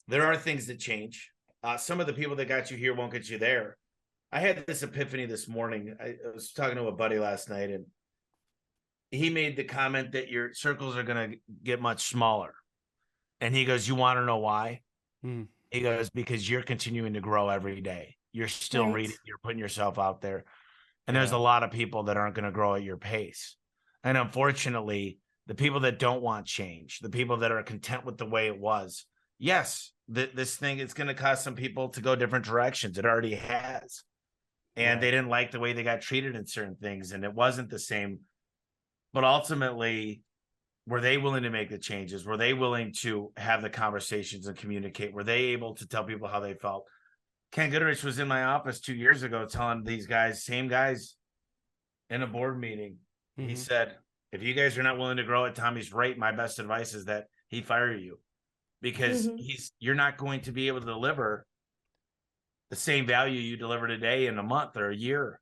Speaker 3: there are things that change. Some of the people that got you here won't get you there. I had this epiphany this morning. I was talking to a buddy last night, and he made the comment that your circles are going to get much smaller. And he goes, you want to know why?
Speaker 1: Mm.
Speaker 3: He goes, because you're continuing to grow every day. You're still
Speaker 2: right.
Speaker 3: reading, you're putting yourself out there. And there's
Speaker 1: Yeah.
Speaker 3: a lot of people that aren't going to grow at your pace. And unfortunately, the people that don't want change, the people that are content with the way it was, yes, this thing is going to cause some people to go different directions. It already has. and they
Speaker 1: Right.
Speaker 3: didn't like the way they got treated in certain things, and it wasn't the same. But ultimately, were they willing to make the changes? Were they willing to have the conversations and communicate? Were they able to tell people how they felt? Ken Goodrich was in my office 2 years ago telling these guys, same guys, in a board meeting. He
Speaker 1: Hmm.
Speaker 3: said, if you guys are not willing to grow it, Tommy's right. My best advice is that he fire you, because
Speaker 2: Mhm.
Speaker 3: you're not going to be able to deliver the same value you deliver today in a month or a year,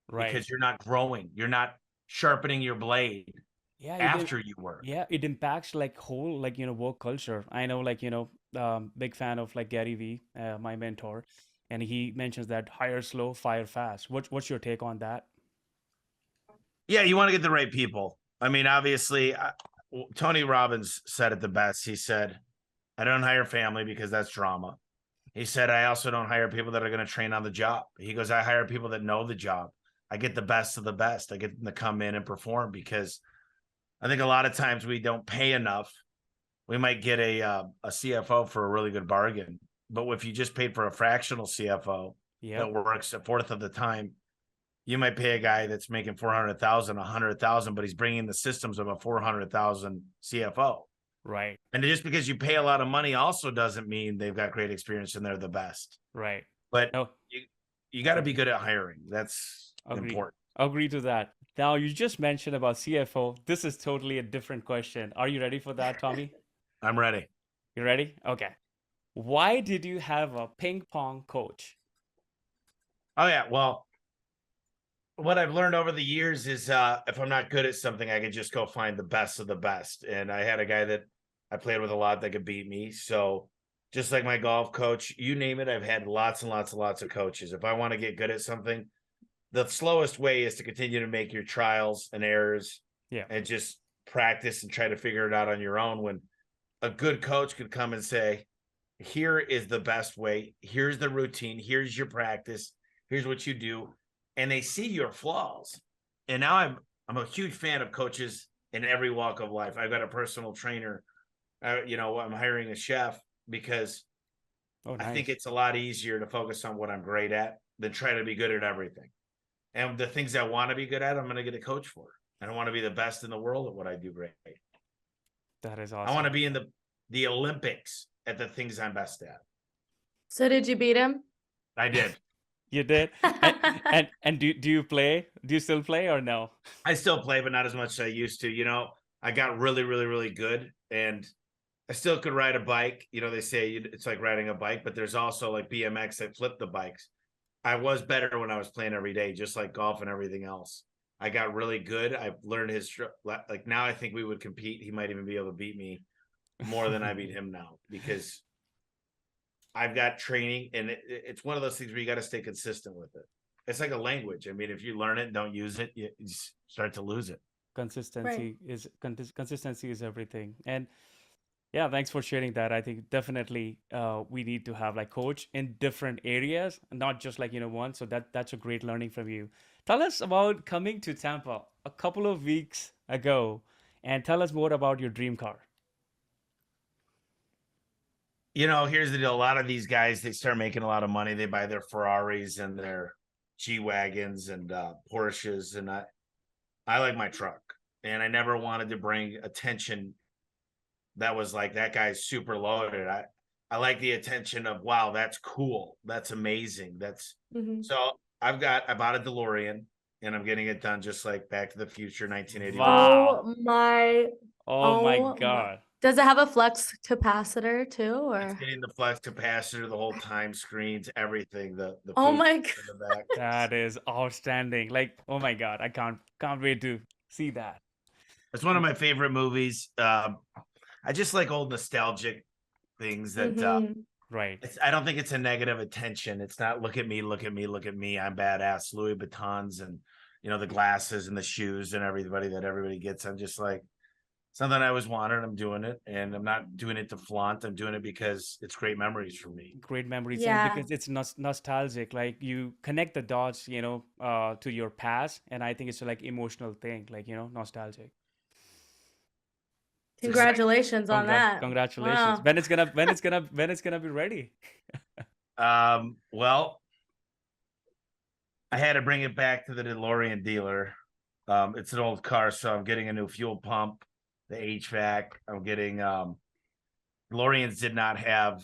Speaker 1: Right.
Speaker 3: because you're not growing. You're not sharpening your blade
Speaker 1: Yeah,
Speaker 3: after you work.
Speaker 1: yeah, it impacts like whole like work culture. I know like big fan of like Gary V, my mentor, and he mentions that hire slow, fire fast. What's your take on that?
Speaker 3: Yeah, you want to get the right people. I mean, obviously, Tony Robbins said it the best. He said, I don't hire family because that's drama. He said, I also don't hire people that are going to train on the job. He goes, I hire people that know the job. I get the best of the best. I get them to come in and perform, because I think a lot of times we don't pay enough. We might get a CFO for a really good bargain, but if you just paid for a fractional CFO
Speaker 1: Yep.
Speaker 3: that works a fourth of the time, you might pay a guy that's making 400,000, 100,000, but he's bringing the systems of a 400,000 CFO.
Speaker 1: Right.
Speaker 3: And just because you pay a lot of money also doesn't mean they've got great experience and they're the best.
Speaker 1: Right.
Speaker 3: But
Speaker 1: No,
Speaker 3: you got to be good at hiring. That's
Speaker 1: agree.
Speaker 3: important.
Speaker 1: Agree to that. Now you just mentioned about CFO. This is totally a different question. Are you ready for that, Tommy?
Speaker 3: I'm ready.
Speaker 1: You ready? Okay. Why did you have a ping pong coach?
Speaker 3: Oh yeah. Well, what I've learned over the years is if I'm not good at something, I can just go find the best of the best. And I had a guy that I played with a lot that could beat me. So just like my golf coach, you name it, I've had lots and lots and lots of coaches. If I want to get good at something, the slowest way is to continue to make your trials and errors
Speaker 1: Yeah.
Speaker 3: and just practice and try to figure it out on your own. When a good coach could come and say, here is the best way, here's the routine, here's your practice, here's what you do, and they see your flaws. And now I'm a huge fan of coaches in every walk of life. I've got a personal trainer. I'm hiring a chef because
Speaker 1: Oh,
Speaker 3: I think
Speaker 1: nice.
Speaker 3: it's a lot easier to focus on what I'm great at than try to be good at everything. And the things I want to be good at, I'm going to get a coach for. I don't want to be the best in the world at what I do great.
Speaker 1: That is
Speaker 3: I want
Speaker 1: awesome.
Speaker 3: to be in the Olympics at the things I'm best at.
Speaker 2: So did you beat him?
Speaker 3: I did.
Speaker 1: You did. And do you play? Do you still play or no?
Speaker 3: I still play, but not as much as I used to. I got really, really, really good, and I still could ride a bike. They say it's like riding a bike, but there's also like BMX that flip the bikes. I was better when I was playing every day, just like golf and everything else. I got really good. I learned like now I think we would compete. He might even be able to beat me more than I beat him now, because I've got training, and it's one of those things where you got to stay consistent with it. It's like a language. I mean, if you learn it and don't use it, you start to lose it.
Speaker 2: Right.
Speaker 1: Consistency is everything. And yeah, thanks for sharing that. I think definitely we need to have like coach in different areas, not just like one. So that's a great learning from you. Tell us about coming to Tampa a couple of weeks ago, and tell us more about your dream car.
Speaker 3: Here's the deal. A lot of these guys, they start making a lot of money. They buy their Ferraris and their G Wagons and Porsches. And I like my truck. And I never wanted to bring attention that was like, that guy's super loaded. I like the attention of, wow, that's cool. That's amazing.
Speaker 2: Mhm.
Speaker 3: So I bought a DeLorean, and I'm getting it done just like Back to the Future 1981.
Speaker 1: Wow.
Speaker 2: Oh my,
Speaker 1: Oh my
Speaker 2: oh my.
Speaker 1: God.
Speaker 2: Does it have a flux capacitor too,
Speaker 3: It's
Speaker 2: or?
Speaker 3: getting the flex capacitor, the whole time screens, everything, the
Speaker 2: Oh
Speaker 3: food
Speaker 2: my
Speaker 3: in the back.
Speaker 1: That is outstanding. Like, oh my God, I can't wait to see that.
Speaker 3: It's one of my favorite movies. I just like old nostalgic things that
Speaker 2: Mhm.
Speaker 1: Right.
Speaker 3: I don't think it's a negative attention. It's not look at me, look at me, look at me. I'm badass. Louis Vuittons and the glasses and the shoes and everybody gets. I'm just like, something I always wanted. I'm doing it, and I'm not doing it to flaunt. I'm doing it because it's great memories for me.
Speaker 1: Great memories, and
Speaker 2: Yeah.
Speaker 1: because it's nostalgic, like you connect the dots, to your past, and I think it's like emotional thing, like nostalgic.
Speaker 3: It's exciting.
Speaker 2: Congratulations on that.
Speaker 1: Congratulations.
Speaker 2: Wow.
Speaker 1: When it's gonna be ready?
Speaker 3: Well, I had to bring it back to the DeLorean dealer. It's an old car, so I'm getting a new fuel pump, the HVAC. I'm getting DeLoreans did not have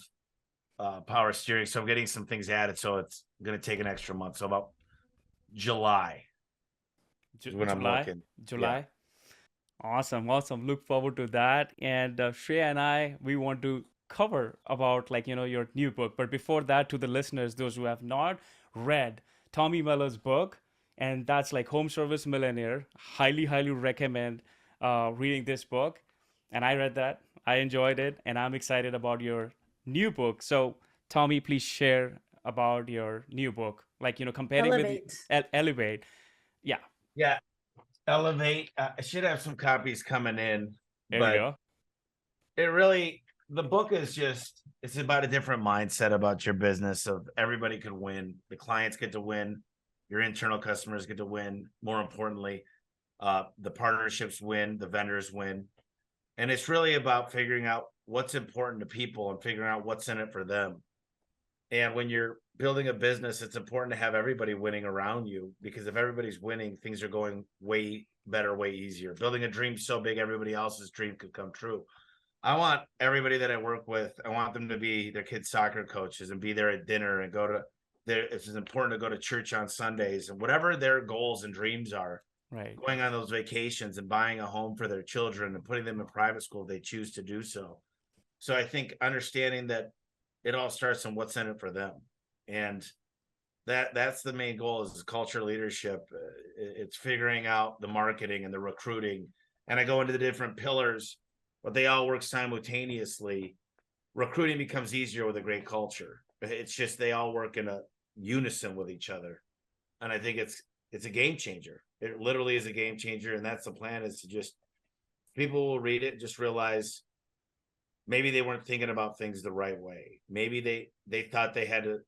Speaker 3: power steering, so I'm getting some things added. So it's going to take an extra month. So about July is when I'm
Speaker 1: July,
Speaker 3: looking. Yeah.
Speaker 1: July. Awesome, awesome. Look forward to that. And Shreya and I, we want to cover about your new book. But before that, to the listeners, those who have not read Tommy Mello's book, and that's like Home Service Millionaire, highly, highly recommend reading this book. And I read that, I enjoyed it, and I'm excited about your new book. So, Tommy, please share about your new book, comparing with
Speaker 2: Elevate.
Speaker 1: Elevate. Yeah,
Speaker 3: Yeah. Elevate. I should have some copies coming in,
Speaker 1: there we
Speaker 3: but
Speaker 1: go.
Speaker 3: it really, the book is just, it's about a different mindset about your business of everybody could win. The clients get to win. Your internal customers get to win. More importantly, the partnerships win, the vendors win. And it's really about figuring out what's important to people and figuring out what's in it for them. And when you're building a business, it's important to have everybody winning around you, because if everybody's winning, things are going way better, way easier. Building a dream so big, everybody else's dream could come true. I want everybody that I work with, I want them to be their kids' soccer coaches and be there at dinner and go to there. It's important to go to church on Sundays and whatever their goals and dreams are,
Speaker 1: Right.
Speaker 3: going on those vacations and buying a home for their children and putting them in private school if they choose to do so. So I think understanding that it all starts on what's in it for them. And that's the main goal, is culture leadership. It's figuring out the marketing and the recruiting. And I go into the different pillars, but they all work simultaneously. Recruiting becomes easier with a great culture. It's just they all work in a unison with each other. And I think it's a game changer. It literally is a game changer. And that's the plan, is to just, people will read it, just realize maybe they weren't thinking about things the right way. Maybe they thought they had to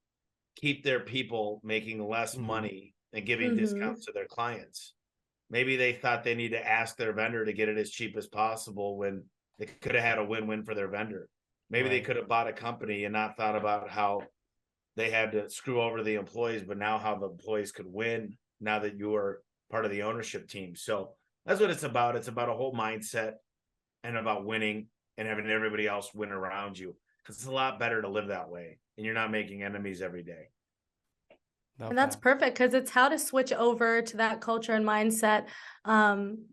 Speaker 3: keep their people making less
Speaker 1: Mm-hmm.
Speaker 3: money and giving
Speaker 2: Mm-hmm.
Speaker 3: discounts to their clients. Maybe they thought they need to ask their vendor to get it as cheap as possible when they could have had a win-win for their vendor. Maybe they
Speaker 1: Right.
Speaker 3: could have bought a company and not thought about how they had to screw over the employees, but now how the employees could win now that you are part of the ownership team. So that's what it's about. It's about a whole mindset and about winning and having everybody else win around you, because it's a lot better to live that way and you're not making enemies every day.
Speaker 1: Love
Speaker 2: And that's
Speaker 1: that.
Speaker 2: perfect because it's how to switch over to that culture and mindset.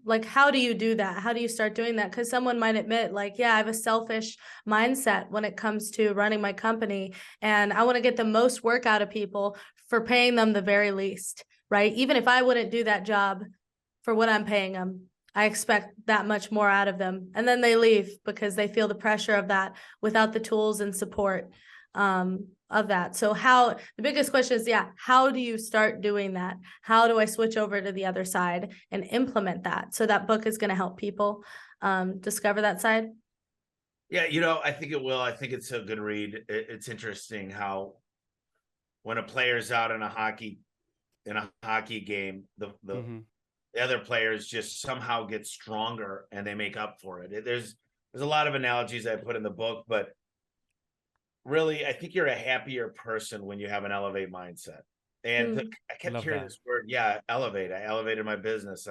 Speaker 2: Like, how do you do that? How do you start doing that? Because someone might admit, like, yeah, I have a selfish mindset when it comes to running my company, and I want to get the most work out of people for paying them the very least, right? Even if I wouldn't do that job for what I'm paying them, I expect that much more out of them. And then they leave because they feel the pressure of that without the tools and support of that. So the biggest question is, yeah, how do you start doing that? How do I switch over to the other side and implement that? So that book is going to help people discover that side.
Speaker 3: Yeah, I think it will. I think it's a good read. It's interesting how when a player's out in a hockey game,
Speaker 1: Mm-hmm.
Speaker 3: the other players just somehow get stronger and they make up for it. There's a lot of analogies I put in the book, but really, I think you're a happier person when you have an elevate mindset. And
Speaker 2: Mm.
Speaker 3: I kept
Speaker 1: Love
Speaker 3: hearing
Speaker 1: that.
Speaker 3: this word, yeah, elevate. I elevated my business.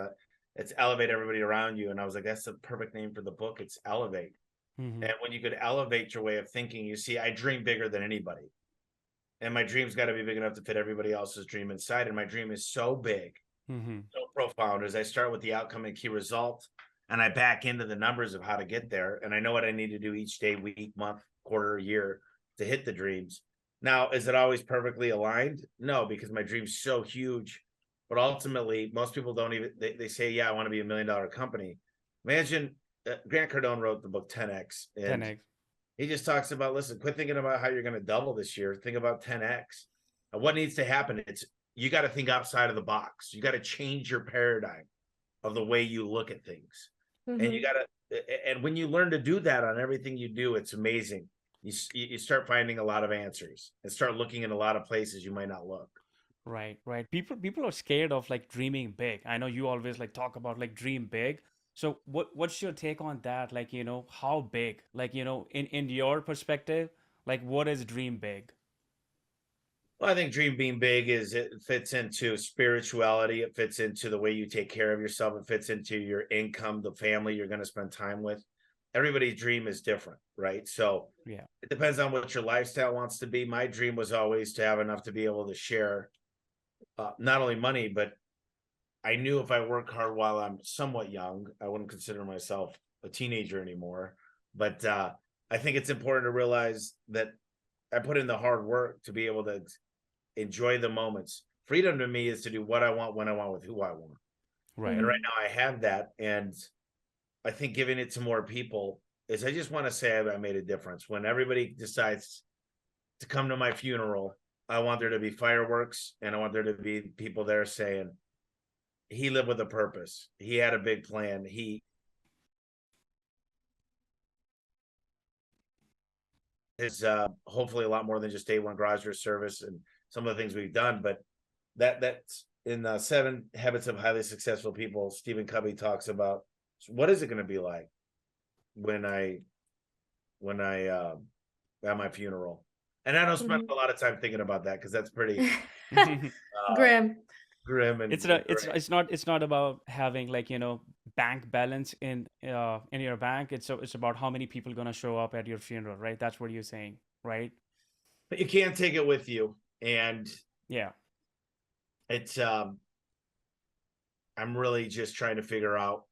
Speaker 3: It's elevate everybody around you. And I was like, that's the perfect name for the book. It's elevate.
Speaker 1: Mm-hmm.
Speaker 3: And when you could elevate your way of thinking, you see, I dream bigger than anybody. And my dream's got to be big enough to fit everybody else's dream inside. And my dream is so big,
Speaker 1: Mm-hmm.
Speaker 3: so profound, as I start with the outcome and key result, and I back into the numbers of how to get there. And I know what I need to do each day, week, month, quarter, year to hit the dreams. Now, is it always perfectly aligned? No, because my dream's so huge. But ultimately, most people don't even, they say, yeah, I want to be $1 million company. Imagine Grant Cardone wrote the book 10X, and
Speaker 1: 10x.
Speaker 3: he just talks about, listen, quit thinking about how you're going to double this year. Think about 10X. What needs to happen? It's, you got to think outside of the box. You got to change your paradigm of the way you look at things. And you
Speaker 2: Mm-hmm.
Speaker 3: got to, and when you learn to do that on everything you do, it's amazing. You start finding a lot of answers and start looking in a lot of places you might not look.
Speaker 1: Right, right. People are scared of like dreaming big. I know you always like talk about like dream big. So what's your take on that? Like, how big? Like, in your perspective, like what is dream big?
Speaker 3: Well, I think dream being big is it fits into spirituality. It fits into the way you take care of yourself. It fits into your income, the family you're going to spend time with. Everybody's dream is different, right? So
Speaker 1: Yeah.
Speaker 3: it depends on what your lifestyle wants to be. My dream was always to have enough to be able to share not only money, but I knew if I work hard while I'm somewhat young, I wouldn't consider myself a teenager anymore. But I think it's important to realize that I put in the hard work to be able to enjoy the moments. Freedom to me is to do what I want, when I want, with who I want.
Speaker 1: Right.
Speaker 3: And right
Speaker 2: Mhm.
Speaker 3: now I have that. And I think giving it to more people is I just want to say I made a difference. When everybody decides to come to my funeral, I want there to be fireworks and I want there to be people there saying, he lived with a purpose. He had a big plan. He is hopefully a lot more than just day one garage door service and some of the things we've done. But that's in the 7 Habits of Highly Successful People. Stephen Covey talks about what is it going to be like when I at my funeral. And I don't spend
Speaker 2: Mhm.
Speaker 3: a lot of time thinking about that because that's pretty uh,
Speaker 2: Grim.
Speaker 3: grim and gray.
Speaker 1: It's not about having, like, bank balance in your bank. It's about how many people gonna show up at your funeral, right? That's what you're saying, right?
Speaker 3: But you can't take it with you, and
Speaker 1: Yeah.
Speaker 3: it's I'm really just trying to figure out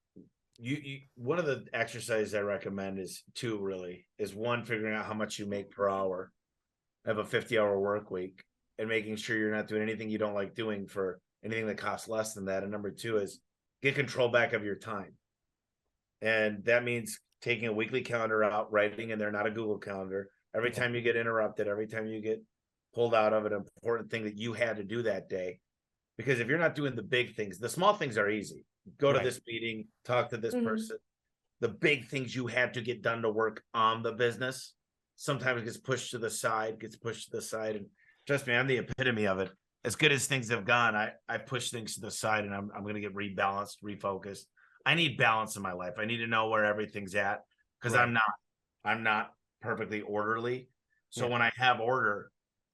Speaker 3: you one of the exercises I recommend is two really is one figuring out how much you make per hour. I have a 50-hour work week and making sure you're not doing anything you don't like doing for anything that costs less than that. And number two is get control back of your time. And that means taking a weekly calendar out, writing in there, not a Google calendar. Every
Speaker 1: Yeah.
Speaker 3: time you get interrupted, every time you get pulled out of an important thing that you had to do that day. Because if you're not doing the big things, the small things are easy. Go to
Speaker 1: Right.
Speaker 3: this meeting, talk to this
Speaker 2: Mhm.
Speaker 3: person. The big things you had to get done to work on the business sometimes gets pushed to the side, And trust me, I'm the epitome of it. As good as things have gone, I push things to the side and I'm going to get rebalanced, refocused. I need balance in my life. I need to know where everything's at because
Speaker 1: Right.
Speaker 3: I'm not perfectly orderly. So
Speaker 1: Yeah.
Speaker 3: when I have order,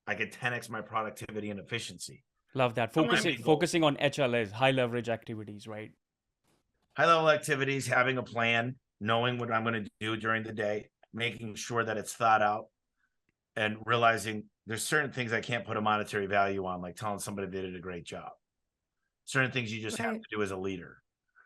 Speaker 3: I get 10x my productivity and efficiency.
Speaker 1: Love that.
Speaker 3: So my main goal,
Speaker 1: Focusing on HLAs, high leverage activities, right?
Speaker 3: high level activities, having a plan, knowing what I'm going to do during the day, making sure that it's thought out, and realizing there's certain things I can't put a monetary value on, like telling somebody they did a great job. Certain things you just have
Speaker 2: Right.
Speaker 3: to do as a leader.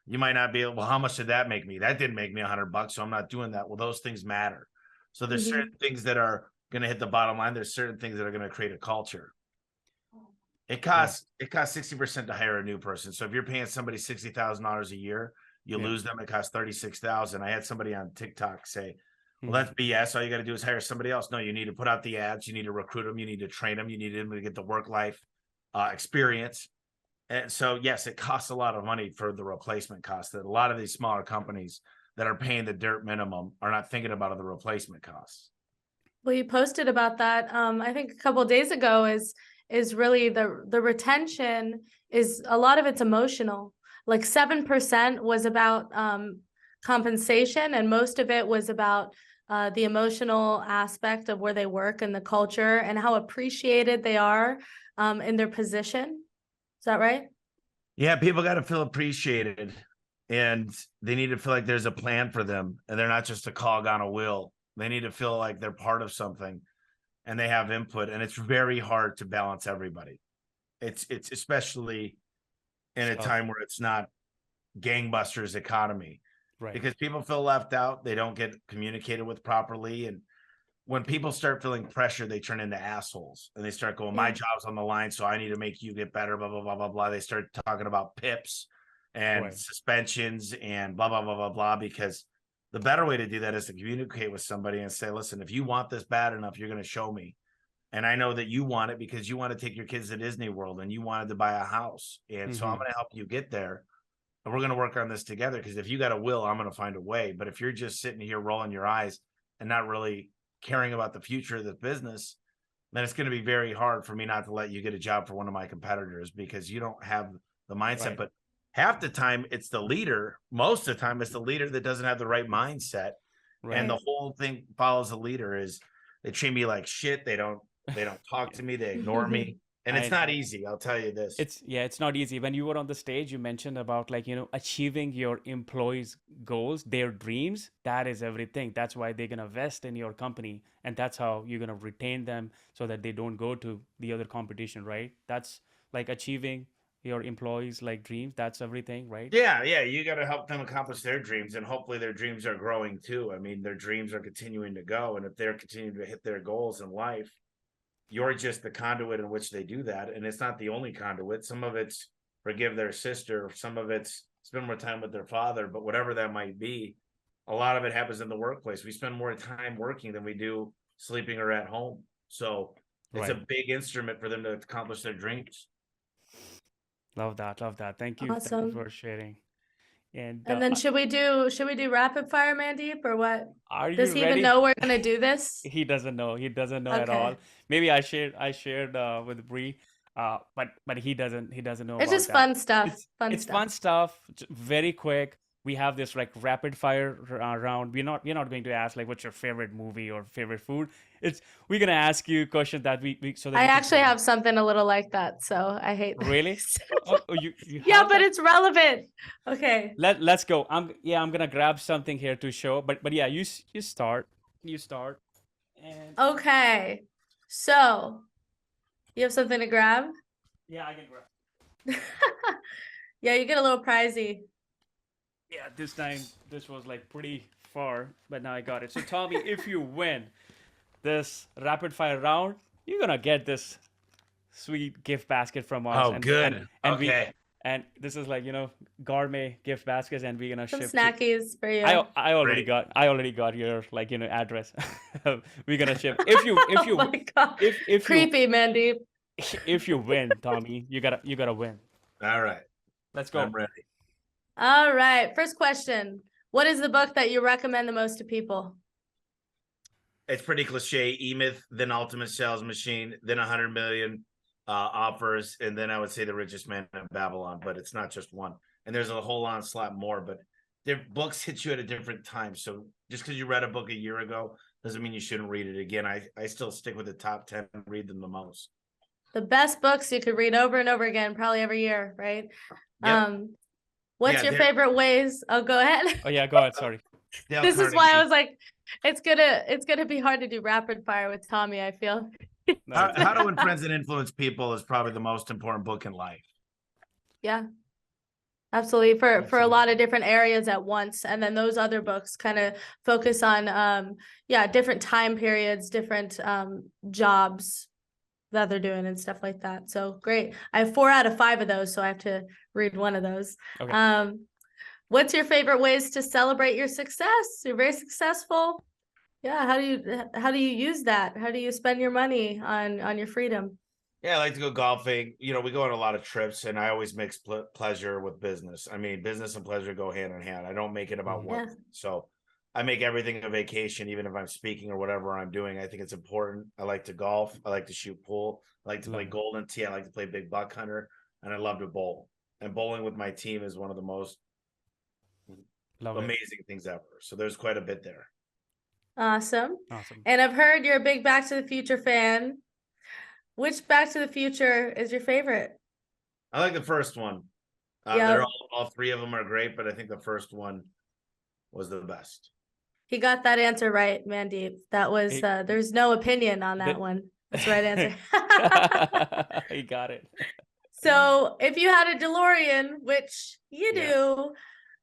Speaker 3: You might not be able, well, how much did that make me? That didn't make me $100, so I'm not doing that. Well, those things matter. So there's certain
Speaker 2: Mhm.
Speaker 3: things that are going to hit the bottom line. There's certain things that are going to create a culture.
Speaker 1: Right.
Speaker 3: It costs 60% to hire a new person. So if you're paying somebody $60,000 a year, you
Speaker 1: Yeah.
Speaker 3: lose them. It costs 36,000. I had somebody on TikTok say, "Well,
Speaker 1: Hmm.
Speaker 3: that's BS. All you got to do is hire somebody else." No, you need to put out the ads. You need to recruit them. You need to train them. You need them to get the work life experience. And so, yes, it costs a lot of money for the replacement cost. That a lot of these smaller companies that are paying the dirt minimum are not thinking about the replacement costs.
Speaker 2: Well, you posted about that, I think a couple of days ago is really the retention is a lot of it's emotional. Like 7% was about compensation, and most of it was about the emotional aspect of where they work and the culture and how appreciated they are in their position. Is that right?
Speaker 3: Yeah, people got to feel appreciated and they need to feel like there's a plan for them and they're not just a cog on a wheel. They need to feel like they're part of something and they have input. And it's very hard to balance everybody. It's especially in
Speaker 1: It's
Speaker 3: a
Speaker 1: tough.
Speaker 3: time where it's not gangbusters economy
Speaker 1: Right.
Speaker 3: because people feel left out. They don't get communicated with properly. And when people start feeling pressure, they turn into assholes and they start going, my
Speaker 2: Yeah.
Speaker 3: job's on the line, so I need to make you get better, blah, blah, blah, blah, blah. They start talking about pips and
Speaker 1: Right.
Speaker 3: suspensions and blah, blah, blah, blah, blah, because the better way to do that is to communicate with somebody and say, listen, if you want this bad enough, you're going to show me. And I know that you want it because you want to take your kids to Disney World and you wanted to buy a house. And so I'm
Speaker 1: Hmm.
Speaker 3: going to help you get there. And we're going to work on this together because if you got a will, I'm going to find a way. But if you're just sitting here rolling your eyes and not really caring about the future of the business, then it's going to be very hard for me not to let you get a job for one of my competitors because you don't have the mindset.
Speaker 1: Right.
Speaker 3: But half the time it's the leader. Most of the time it's the leader that doesn't have the right mindset. And
Speaker 1: Right.
Speaker 3: the
Speaker 2: Right.
Speaker 3: whole thing follows the leader is they treat me like shit. They don't They don't talk to me. They ignore me. And it's
Speaker 1: I
Speaker 3: not easy. I'll tell you this.
Speaker 1: it's not easy. When you were on the stage, you mentioned about like, achieving your employees' goals, their dreams. That is everything. That's why they're gonna invest in your company, and that's how you're gonna retain them so that they don't go to the other competition, right? That's like achieving your employees' like dreams. That's everything, right?
Speaker 3: Yeah. You got to help them accomplish their dreams. And hopefully their dreams are growing too. I mean, their dreams are continuing to go. And if they're continuing to hit their goals in life, you're just the conduit in which they do that. And it's not the only conduit. Some of it's forgive their sister, some of it's spend more time with their father, but whatever that might be, a lot of it happens in the workplace. We spend more time working than we do sleeping or at home. So it's a
Speaker 1: Right.
Speaker 3: big instrument for them to accomplish their dreams.
Speaker 1: Love that. Love that. Thank you. Thank you
Speaker 2: Awesome.
Speaker 1: for sharing. And
Speaker 2: And then should we do rapid fire, Mandeep, or what?
Speaker 1: are
Speaker 2: Does
Speaker 1: you
Speaker 2: he even
Speaker 1: ready?
Speaker 2: know we're gonna do this?
Speaker 1: He doesn't know. He doesn't know at all.
Speaker 2: Okay.
Speaker 1: Maybe I shared with Bree, but he doesn't know
Speaker 2: It's
Speaker 1: about
Speaker 2: just
Speaker 1: that.
Speaker 2: fun stuff. Fun
Speaker 1: It's
Speaker 2: stuff.
Speaker 1: fun stuff. Very quick. We have this like rapid fire round. We're not going to ask like what's your favorite movie or favorite food. We're gonna ask you questions that we so that
Speaker 2: I
Speaker 1: you can
Speaker 2: actually
Speaker 1: share.
Speaker 2: have something a little like that, so I hate
Speaker 1: Really?
Speaker 2: this.
Speaker 1: Oh, you
Speaker 2: Yeah,
Speaker 1: have
Speaker 2: but
Speaker 1: that?
Speaker 2: it's relevant. Okay.
Speaker 1: Let's go. I'm gonna grab something here to show. But yeah, you start. You start. And
Speaker 2: Okay. So, you have something to grab?
Speaker 1: yeah, I can grab.
Speaker 2: Yeah, you get a little pricey.
Speaker 1: Yeah, this time this was like pretty far, but now I got it. So Tommy, if you win this rapid fire round, you're gonna get this sweet gift basket from us,
Speaker 3: Oh,
Speaker 1: and
Speaker 3: good.
Speaker 1: and we
Speaker 3: Okay.
Speaker 1: and this is like gourmet gift baskets, and we're gonna
Speaker 2: Some
Speaker 1: ship to.
Speaker 2: snackies for
Speaker 1: I
Speaker 2: you.
Speaker 1: I already
Speaker 3: Great.
Speaker 1: got I already got your like address. We're gonna ship if
Speaker 2: Oh
Speaker 1: you
Speaker 2: my God.
Speaker 1: if you
Speaker 2: Creepy, Mandeep.
Speaker 1: if you win, Tommy, you gotta win.
Speaker 3: All right.
Speaker 1: Let's
Speaker 3: I'm
Speaker 1: go.
Speaker 3: ready.
Speaker 2: All right. First question. What is the book that you recommend the most to people?
Speaker 3: It's pretty cliche. E-Myth, then Ultimate Sales Machine, then 100 million offers, and then I would say The Richest Man in Babylon. But it's not just one, and there's a whole onslaught more. But their books hit you at a different time. So just because you read a book a year ago doesn't mean you shouldn't read it again. I still stick with the top 10 and read them the most.
Speaker 2: The best books you could read over and over again, probably every year, right?
Speaker 3: Yep.
Speaker 2: What's
Speaker 3: Yeah.
Speaker 2: your favorite ways? Oh, go ahead.
Speaker 1: Oh yeah, go ahead. Sorry.
Speaker 3: Dale
Speaker 2: This is why I
Speaker 3: Carnegie.
Speaker 2: was like, it's gonna be hard to do rapid fire with Tommy, I feel.
Speaker 1: No,
Speaker 3: How,
Speaker 1: it's
Speaker 3: How
Speaker 1: okay.
Speaker 3: to Win Friends and Influence People is probably the most important book in life.
Speaker 2: Yeah, absolutely. For a
Speaker 1: Absolutely.
Speaker 2: lot of different areas at once. And then those other books kind of focus on different time periods, different jobs that they're doing and stuff like that. So great. I have 4 out of 5 of those, so I have to read one of those.
Speaker 1: Okay.
Speaker 2: What's your favorite ways to celebrate your success? You're very successful. Yeah, how do you use that? How do you spend your money on your freedom?
Speaker 3: Yeah, I like to go golfing. We go on a lot of trips, and I always mix pleasure with business. I mean, business and pleasure go hand in hand. I don't make it about one
Speaker 2: Yeah.
Speaker 3: thing. So I make everything a vacation, even if I'm speaking or whatever I'm doing. I think it's important. I like to golf. I like to shoot pool. I like to play
Speaker 1: Love it.
Speaker 3: golden tee. I like to play big buck hunter, and I love to bowl. And bowling with my team is one of the most
Speaker 1: Love it.
Speaker 3: amazing things ever. So there's quite a bit there.
Speaker 2: Awesome.
Speaker 1: Awesome.
Speaker 2: And I've heard you're a big Back to the Future fan. Which Back to the Future is your favorite?
Speaker 3: I like the first one.
Speaker 2: Yeah.
Speaker 3: They're all 3 of them are great, but I think the first one was the best.
Speaker 2: He got that answer right, Mandeep. That was
Speaker 1: He,
Speaker 2: there's no opinion on that
Speaker 1: the,
Speaker 2: one. That's the right answer.
Speaker 1: he got it.
Speaker 2: So if you had a DeLorean, which you
Speaker 3: Yeah.
Speaker 2: do,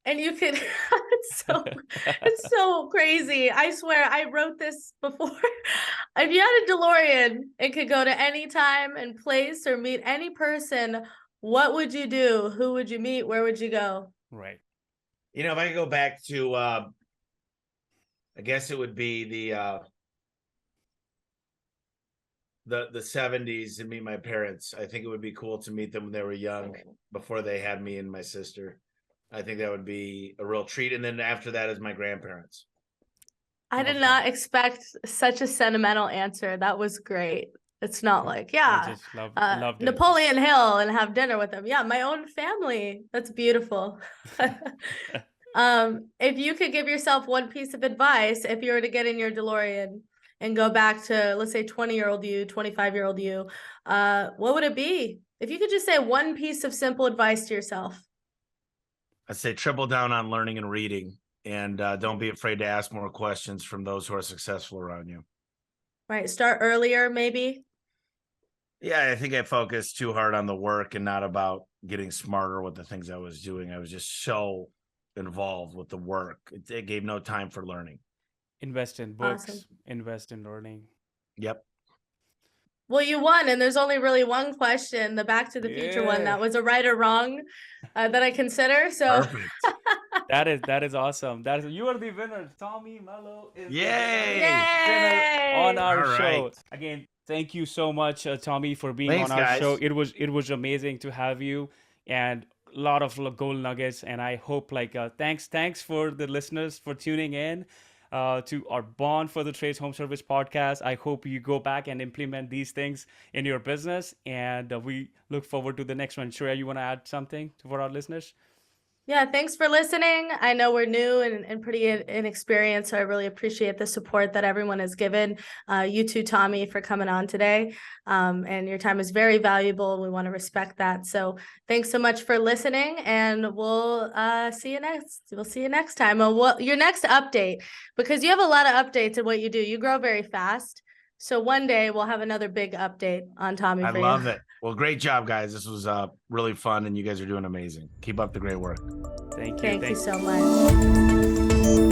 Speaker 2: and you could it's so crazy. I swear I wrote this before. If you had a DeLorean and could go to any time and place or meet any person, what would you do? Who would you meet? Where would you go?
Speaker 1: Right.
Speaker 3: If I could go back to I guess it would be the 70s and meet my parents. I think it would be cool to meet them when they were young, before they had me and my sister. I think that would be a real treat. And then after that is my grandparents.
Speaker 2: I did
Speaker 1: Love
Speaker 2: not
Speaker 1: that.
Speaker 2: expect such a sentimental answer. That was great. It's not like,
Speaker 1: I
Speaker 2: yeah,
Speaker 1: just loved it.
Speaker 2: Napoleon Hill and have dinner with them. Yeah, my own family. That's beautiful. If you could give yourself one piece of advice, if you were to get in your DeLorean and go back to, let's say, 20-year-old you, 25-year-old you, what would it be? If you could just say one piece of simple advice to yourself.
Speaker 3: I'd say triple down on learning and reading, and don't be afraid to ask more questions from those who are successful around you.
Speaker 2: Right. Start earlier, maybe.
Speaker 3: Yeah, I think I focused too hard on the work and not about getting smarter with the things I was doing. I was just so involved with the work. It gave no time for learning.
Speaker 1: Invest in books,
Speaker 2: Awesome.
Speaker 1: invest in learning.
Speaker 3: Yep.
Speaker 2: Well, you won, and there's only really one question, the Back to the Future one,
Speaker 1: Yeah.
Speaker 2: that was a right or wrong that I consider. So
Speaker 3: Perfect.
Speaker 1: That is awesome. That is, you are the winner. Tommy Mello is the
Speaker 3: Yay!
Speaker 1: winner on
Speaker 2: Yay!
Speaker 1: our
Speaker 3: All
Speaker 1: show.
Speaker 3: right.
Speaker 1: Again, thank you so much, Tommy, for being
Speaker 3: Thanks,
Speaker 1: on our show.
Speaker 3: guys.
Speaker 1: It was amazing to have you, and a lot of gold nuggets. And I hope thanks for the listeners for tuning in to our Bond for the Trades Home Service podcast. I hope you go back and implement these things in your business, and we look forward to the next one. Shreya, you want to add something for our listeners?
Speaker 2: Yeah, thanks for listening. I know we're new and pretty inexperienced, so I really appreciate the support that everyone has given. You too, Tommy, for coming on today. And your time is very valuable. We want to respect that. So thanks so much for listening, and we'll see you next. We'll see you next time. Your next update, because you have a lot of updates in what you do. You grow very fast. So one day we'll have another big update on Tommy
Speaker 3: I
Speaker 2: for
Speaker 3: love
Speaker 2: you.
Speaker 3: it. Well, great job, guys. This was really fun, and you guys are doing amazing. Keep up the great work.
Speaker 1: Thank you.
Speaker 2: Thank you so much.